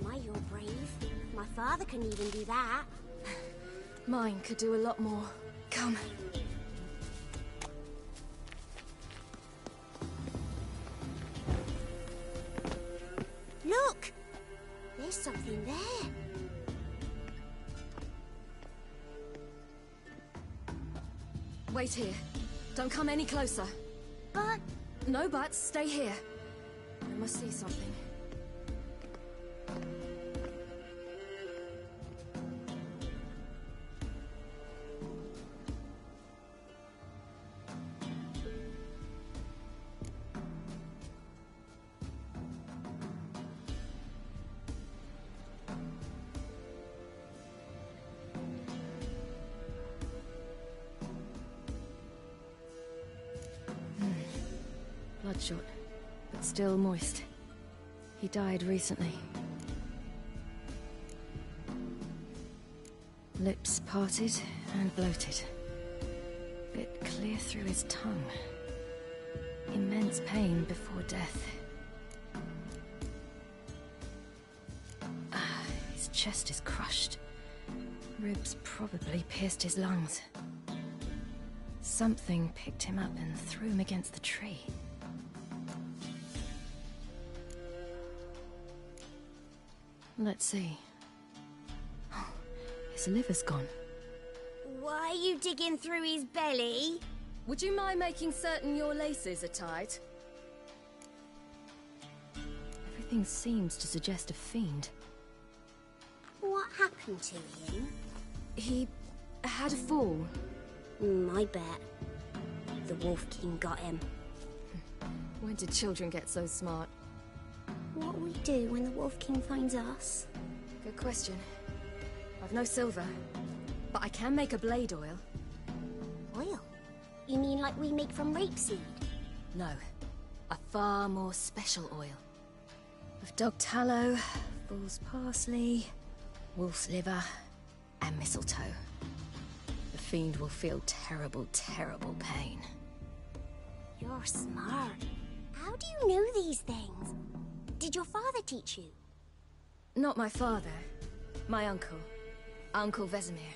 My, you're brave. My father can even do that. Mine could do a lot more. Come. Look! There's something there. Wait here. Don't come any closer. But... No buts. Stay here. I must see something. Bloodshot, but still moist. He died recently. Lips parted and bloated. Bit clear through his tongue. Immense pain before death. His chest is crushed. Ribs probably pierced his lungs. Something picked him up and threw him against the tree. Let's see. Oh, his liver's gone. Why are you digging through his belly? Would you mind making certain your laces are tied? Everything seems to suggest a fiend. What happened to him? He had a fall. I bet. The Wolf King got him. When did children get so smart? What will we do when the Wolf King finds us? Good question. I've no silver, but I can make a blade oil. Oil? You mean like we make from rapeseed? No. A far more special oil. Of dog tallow, bull's parsley, wolf's liver, and mistletoe. The fiend will feel terrible, terrible pain. You're smart. How do you know these things? Did your father teach you? Not my father. My uncle. Uncle Vesemir.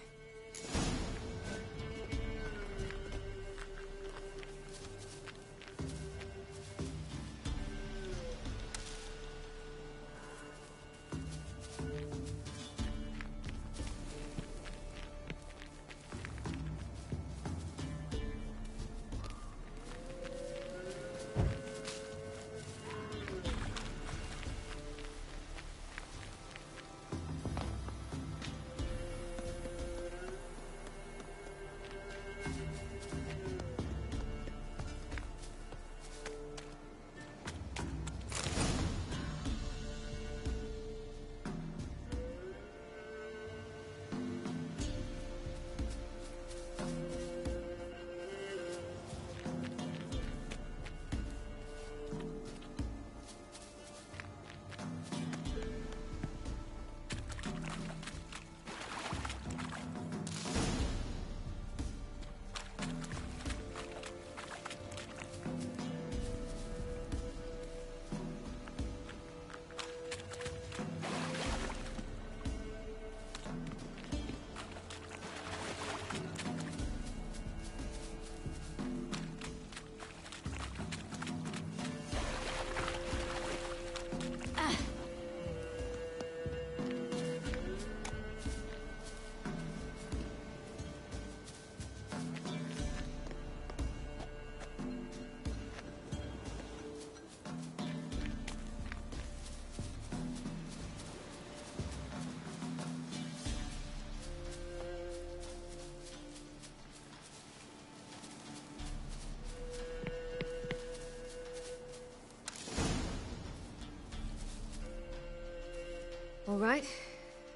All right,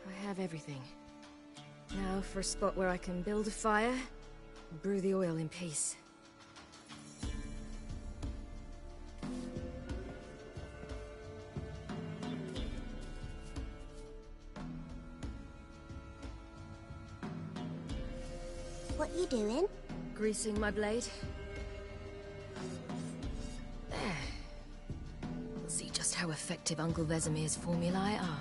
I have everything. Now for a spot where I can build a fire and brew the oil in peace. What are you doing? Greasing my blade. There. We'll see just how effective Uncle Vesemir's formulae are.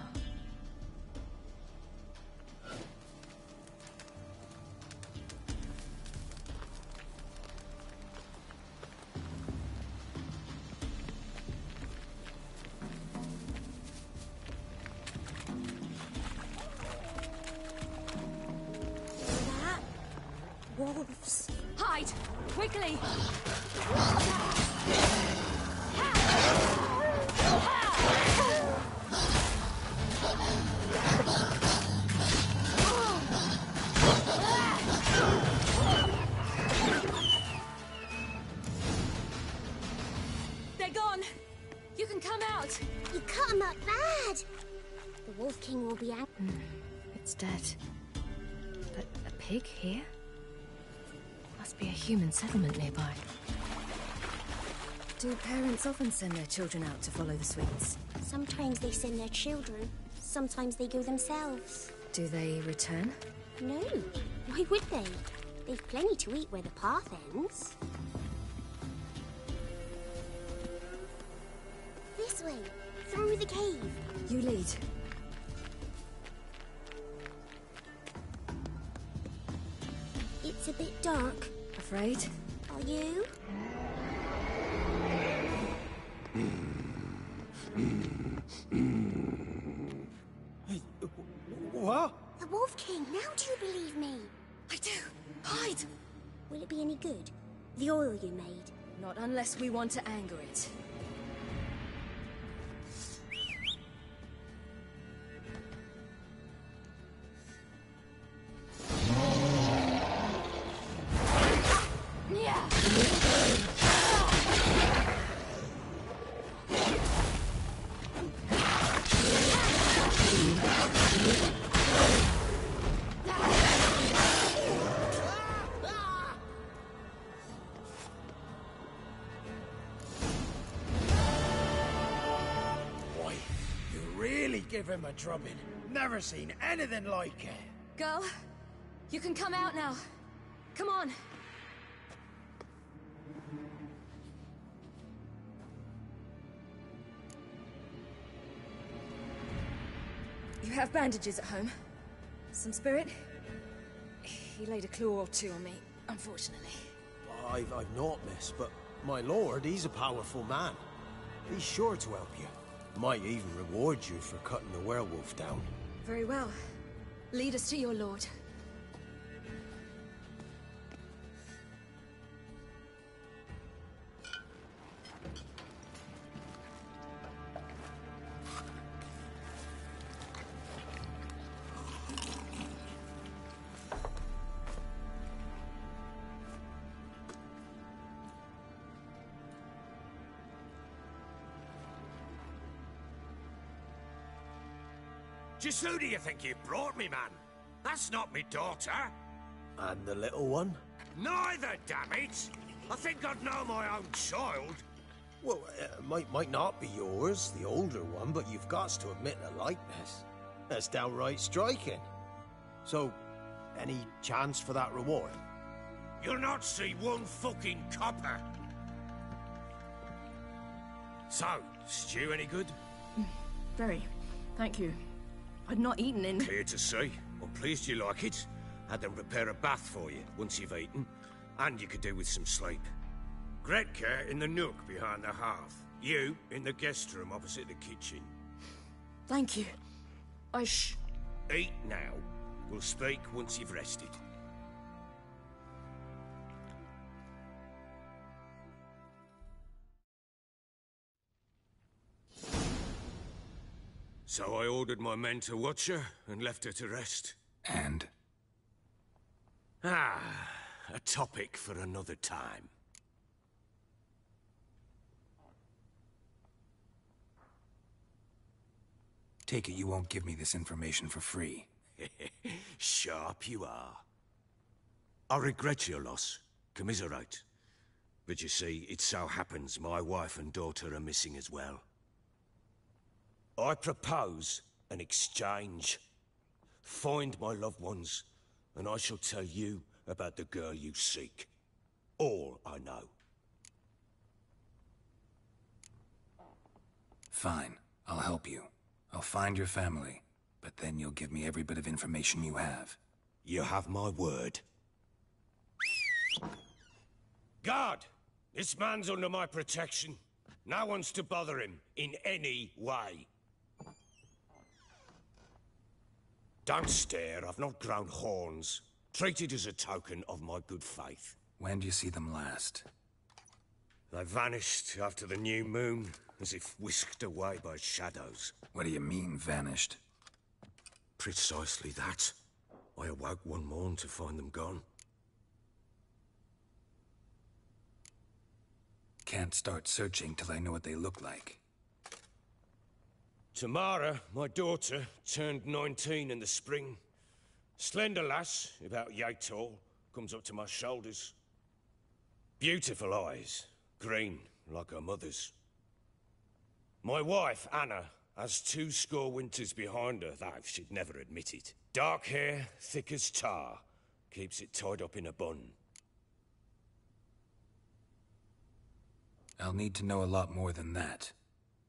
Wolves. Hide! Quickly! They're gone! You can come out! You cut him up bad! The Wolf King will be angry. It's dead. But a pig here? Must be a human settlement nearby. Do parents often send their children out to follow the sweets? Sometimes they send their children. Sometimes they go themselves. Do they return? No. Why would they? They've plenty to eat where the path ends. This way. Through the cave. You lead. It's a bit dark. Afraid? Are you? What? The Wolf King, now do you believe me? I do. Hide! Will it be any good? The oil you made? Not unless we want to anger it. Give him a drubbing. Never seen anything like it. Girl, you can come out now. Come on. You have bandages at home? Some spirit? He laid a claw or two on me, unfortunately. I've not, miss, but my lord, he's a powerful man. He's sure to help you. Might even reward you for cutting the werewolf down. Very well. Lead us to your lord. Just who do you think you brought me, man? That's not me daughter. And the little one? Neither, damn it! I think I'd know my own child. Well, might not be yours, the older one, but you've got to admit the likeness. That's downright striking. So, any chance for that reward? You'll not see one fucking copper. So, stew any good? Very. Thank you. I'd not eaten in... Clear to see. I'm pleased you like it. Had them prepare a bath for you once you've eaten. And you could do with some sleep. Gretka in the nook behind the hearth. You in the guest room opposite the kitchen. Thank you. Eat now. We'll speak once you've rested. So I ordered my men to watch her and left her to rest. And? A topic for another time. Take it you won't give me this information for free. Sharp you are. I regret your loss. Commiserate. But you see, it so happens my wife and daughter are missing as well. I propose an exchange. Find my loved ones, and I shall tell you about the girl you seek. All I know. Fine. I'll help you. I'll find your family, but then you'll give me every bit of information you have. You have my word. Guard! This man's under my protection. No one's to bother him in any way. Don't stare, I've not grown horns. Treat it as a token of my good faith. When do you see them last? They vanished after the new moon, as if whisked away by shadows. What do you mean, vanished? Precisely that. I awoke one morn to find them gone. Can't start searching till I know what they look like. Tamara, my daughter, turned 19 in the spring. Slender lass, about yay tall, comes up to my shoulders. Beautiful eyes, green, like her mother's. My wife, Anna, has 20 winters behind her, though she'd never admit it. Dark hair, thick as tar, keeps it tied up in a bun. I'll need to know a lot more than that.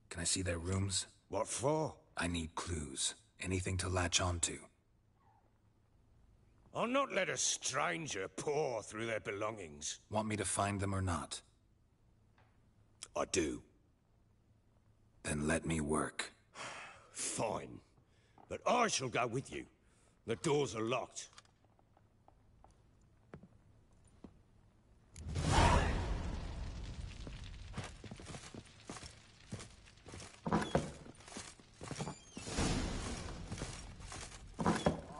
Can I see their rooms? What for? I need clues. Anything to latch onto. I'll not let a stranger pore through their belongings. Want me to find them or not? I do. Then let me work. Fine. But I shall go with you. The doors are locked.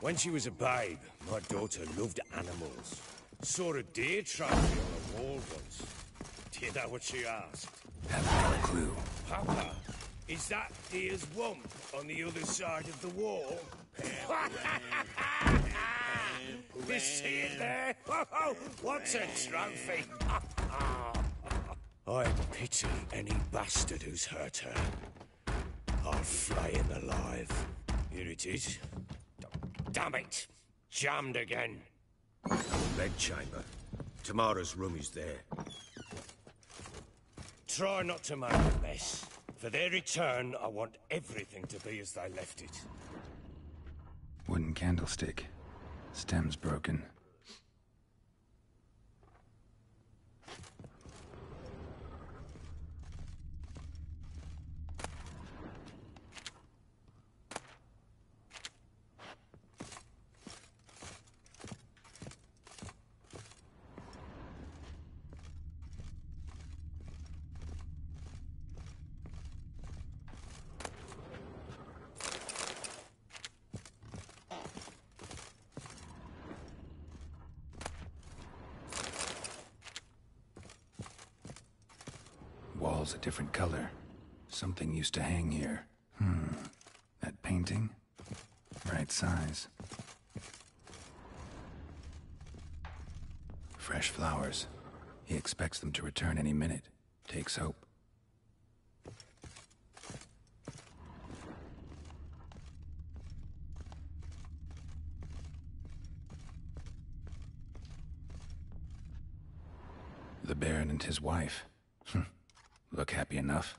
When she was a babe, my daughter loved animals. Saw a deer trophy on a wall once. Do you know what she asked? Haven't got a clue. Papa, is that deer's wump on the other side of the wall? You see it there? What's a trophy? I pity any bastard who's hurt her. I'll flay him alive. Here it is. Damn it! Jammed again. Bed chamber. Tamara's room is there. Try not to make a mess. For their return, I want everything to be as they left it. Wooden candlestick. Stem's broken. Wall's a different color. Something used to hang here. That painting? Right size. Fresh flowers. He expects them to return any minute. Takes hope. The Baron and his wife. Look happy enough.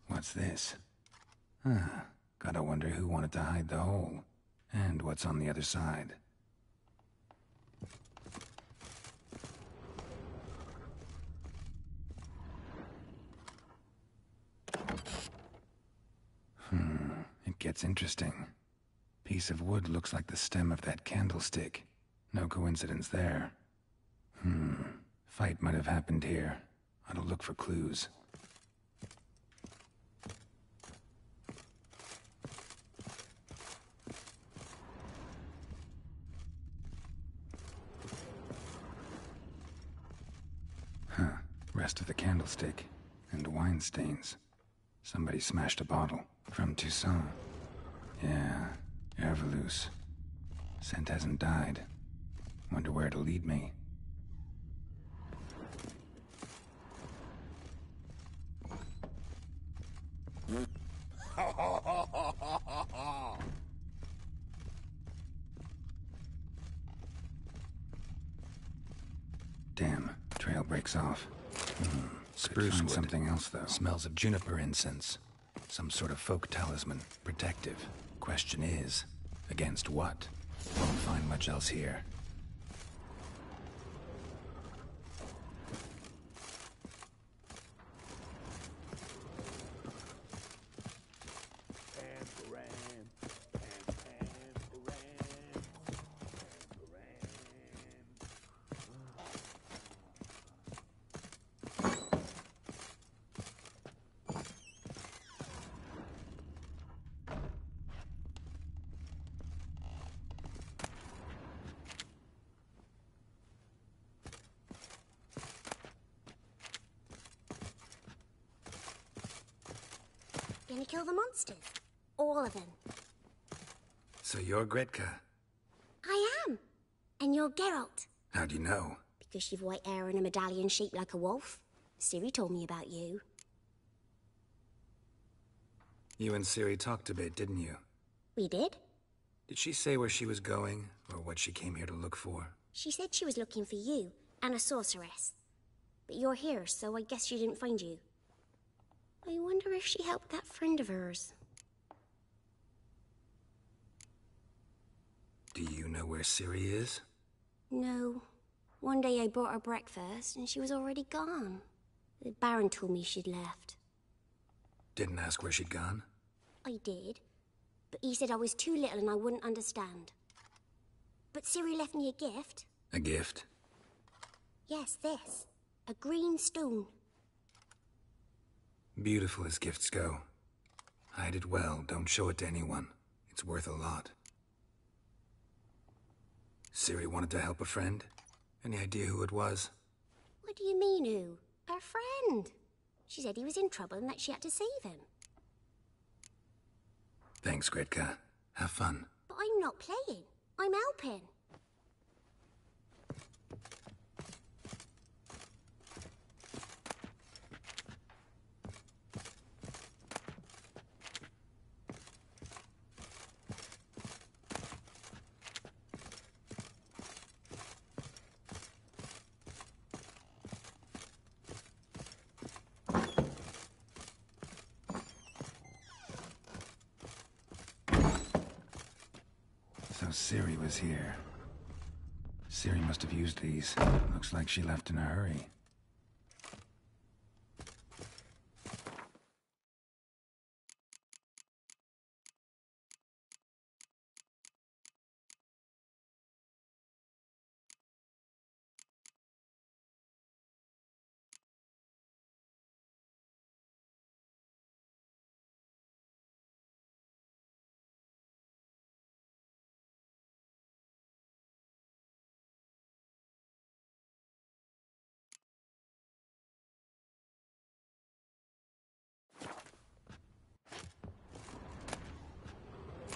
What's this? Gotta wonder who wanted to hide the hole. And what's on the other side. It gets interesting. Piece of wood looks like the stem of that candlestick. No coincidence there. Fight might have happened here. Ought to look for clues. Rest of the candlestick. And wine stains. Somebody smashed a bottle. From Toussaint. Yeah, Herveloos. Scent hasn't died. Wonder where it'll lead me. Damn, trail breaks off. Spruce wood. Something else, though. Smells of juniper incense. Some sort of folk talisman. Protective. Question is, against what? Won't find much else here. Gonna kill the monsters? All of them. So you're Gretka? I am. And you're Geralt. How do you know? Because you've white hair and a medallion shaped like a wolf. Ciri told me about you. You and Ciri talked a bit, didn't you? We did? Did she say where she was going, or what she came here to look for? She said she was looking for you, and a sorceress. But you're here, so I guess she didn't find you. I wonder if she helped that friend of hers. Do you know where Ciri is? No. One day I brought her breakfast, and she was already gone. The Baron told me she'd left. Didn't ask where she'd gone? I did. But he said I was too little and I wouldn't understand. But Ciri left me a gift. A gift? Yes, this. A green stone. Beautiful as gifts go. Hide it well, don't show it to anyone. It's worth a lot. Ciri wanted to help a friend? Any idea who it was? What do you mean, who? Her friend. She said he was in trouble and that she had to save him. Thanks, Gretka. Have fun. But I'm not playing. I'm helping. So Ciri was here. Ciri must have used these. Looks like she left in a hurry.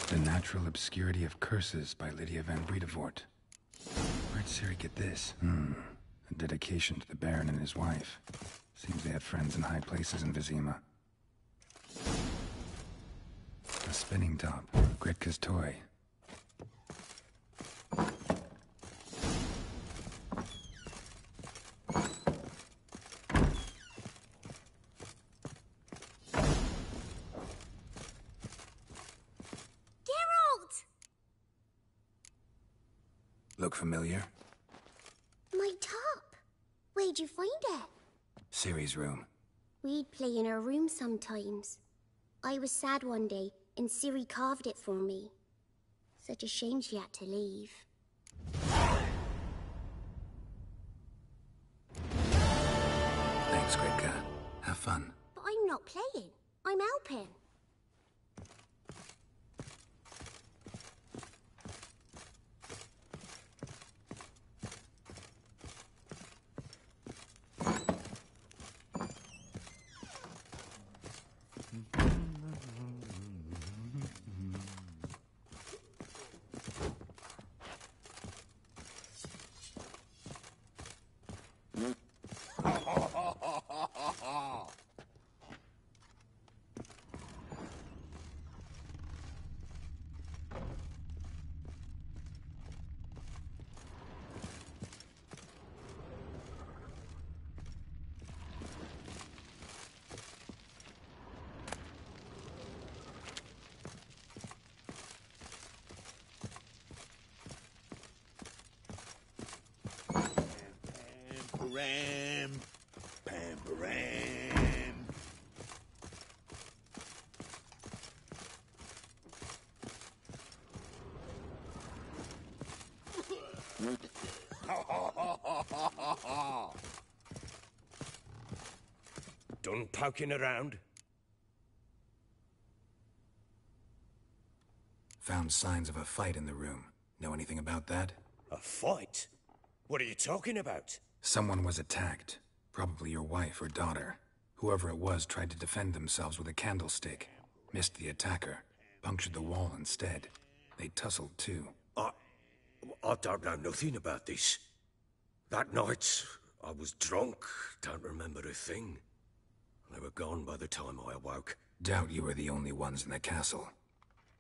The Natural Obscurity of Curses by Lydia van Bredevoort. Where'd Ciri get this? A dedication to the Baron and his wife. Seems they had friends in high places in Vizima. A spinning top. Gretka's toy. Look familiar? My top. Where'd you find it? Ciri's room. We'd play in her room sometimes. I was sad one day, and Ciri carved it for me. Such a shame she had to leave. Thanks, Gretka. Have fun. But I'm not playing. I'm helping. Pam-param. Pam-param. Done poking around? Found signs of a fight in the room. Know anything about that? A fight? What are you talking about? Someone was attacked. Probably your wife or daughter. Whoever it was tried to defend themselves with a candlestick. Missed the attacker. Punctured the wall instead. They tussled too. I don't know nothing about this. That night, I was drunk. Don't remember a thing. They were gone by the time I awoke. Doubt you were the only ones in the castle.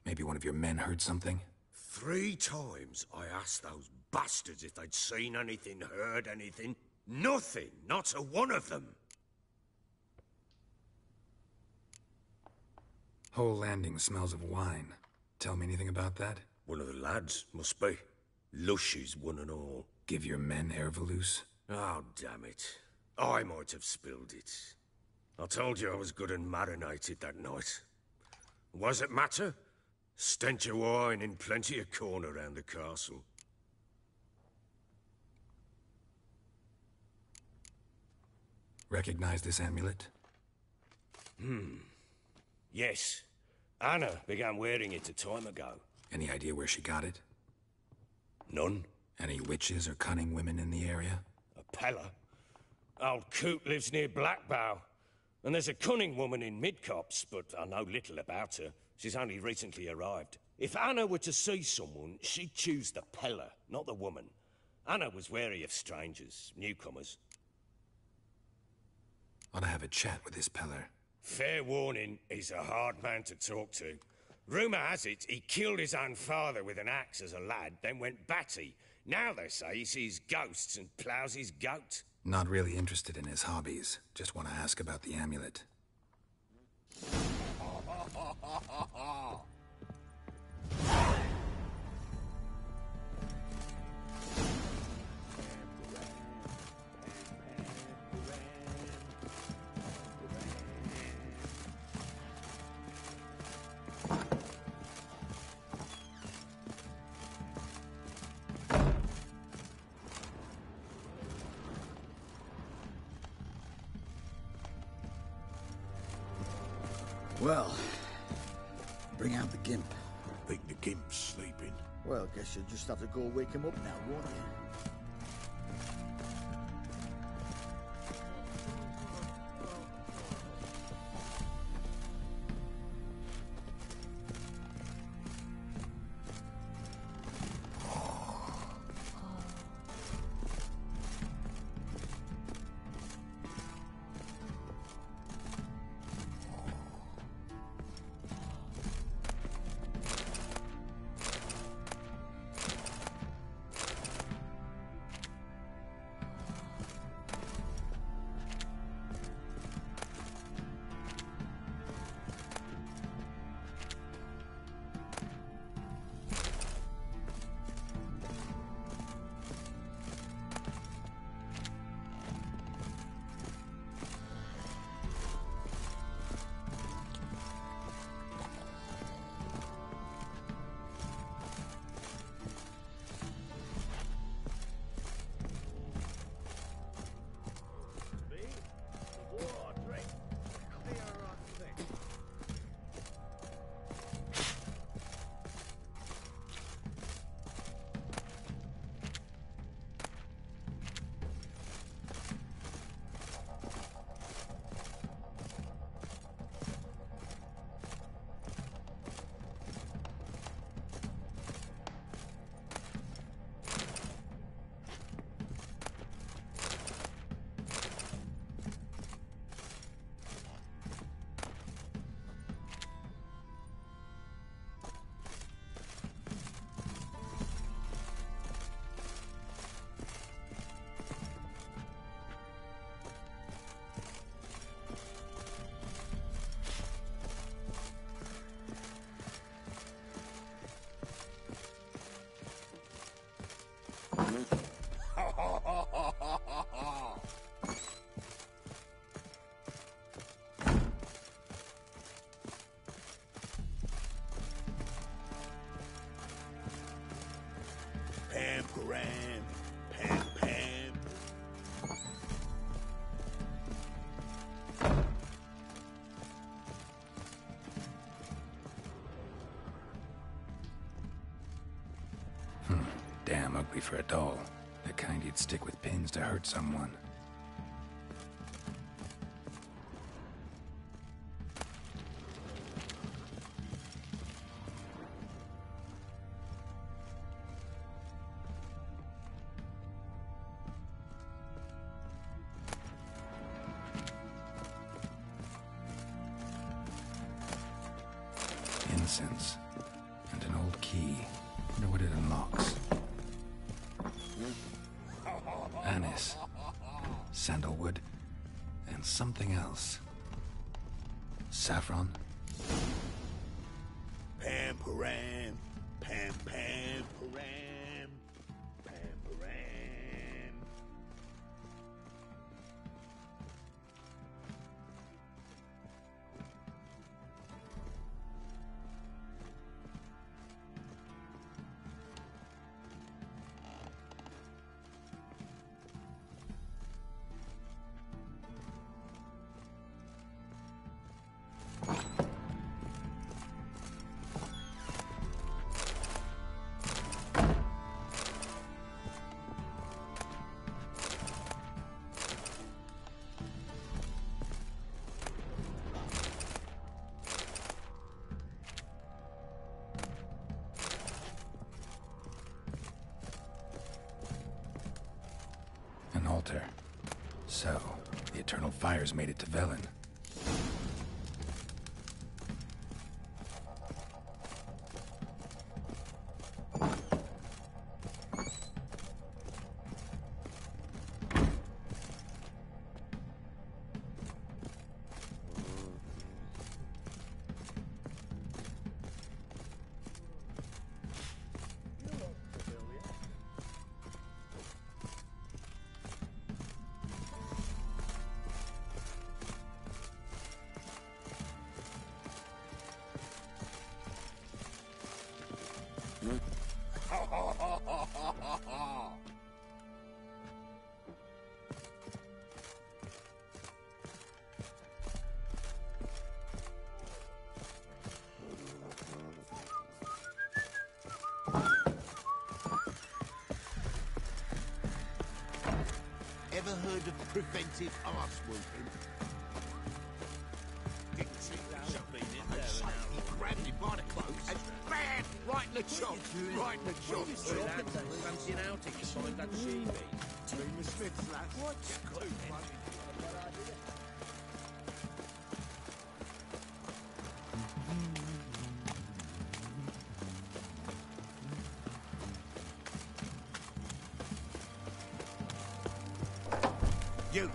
Maybe one of your men heard something? 3 times I asked those bastards if they'd seen anything, heard anything. Nothing. Not a one of them. Whole landing smells of wine. Tell me anything about that? One of the lads, must be. Lushes, one and all. Give your men Ervelus? Oh, damn it. I might have spilled it. I told you I was good and marinated that night. Was it matter? Stench of wine in plenty of corn around the castle. Recognize this amulet? Yes. Anna began wearing it a time ago. Any idea where she got it? None. Any witches or cunning women in the area? A Pella? Old Coot lives near Blackbow. And there's a cunning woman in Midcopse, but I know little about her. She's only recently arrived. If Anna were to see someone, she'd choose the Pella, not the woman. Anna was wary of strangers, newcomers. Ought to have a chat with this Peller. Fair warning, he's a hard man to talk to. Rumour has it he killed his own father with an axe as a lad, then went batty. Now they say he sees ghosts and ploughs his goat. Not really interested in his hobbies. Just want to ask about the amulet. Well, bring out the Gimp. I think the Gimp's sleeping. Well, guess you'll just have to go wake him up now, won't you? likely for a doll. The kind you'd stick with pins to hurt someone. Incense. And an old key. Wonder what it unlocks. Anise. Sandalwood. And something else. Saffron? Pam-param. Pam-pam-param. Pam-param. An altar. So, the Eternal Fires made it to Velen. Ever heard of preventive arse whooping? He grabbed him by the clothes and bam! Right in the chops! Right in the chops! Fancy an outing to find that sheepy. Bring the Smiths, lads. What? You!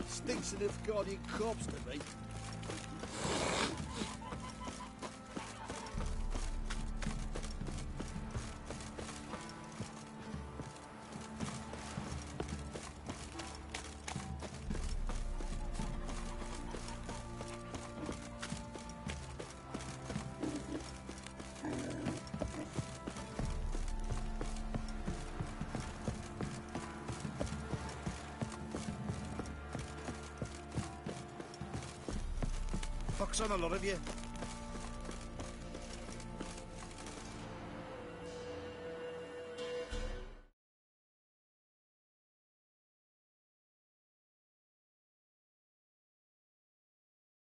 Stinks of Nilfgaardian corpse to me. Fuck's on a lot of you.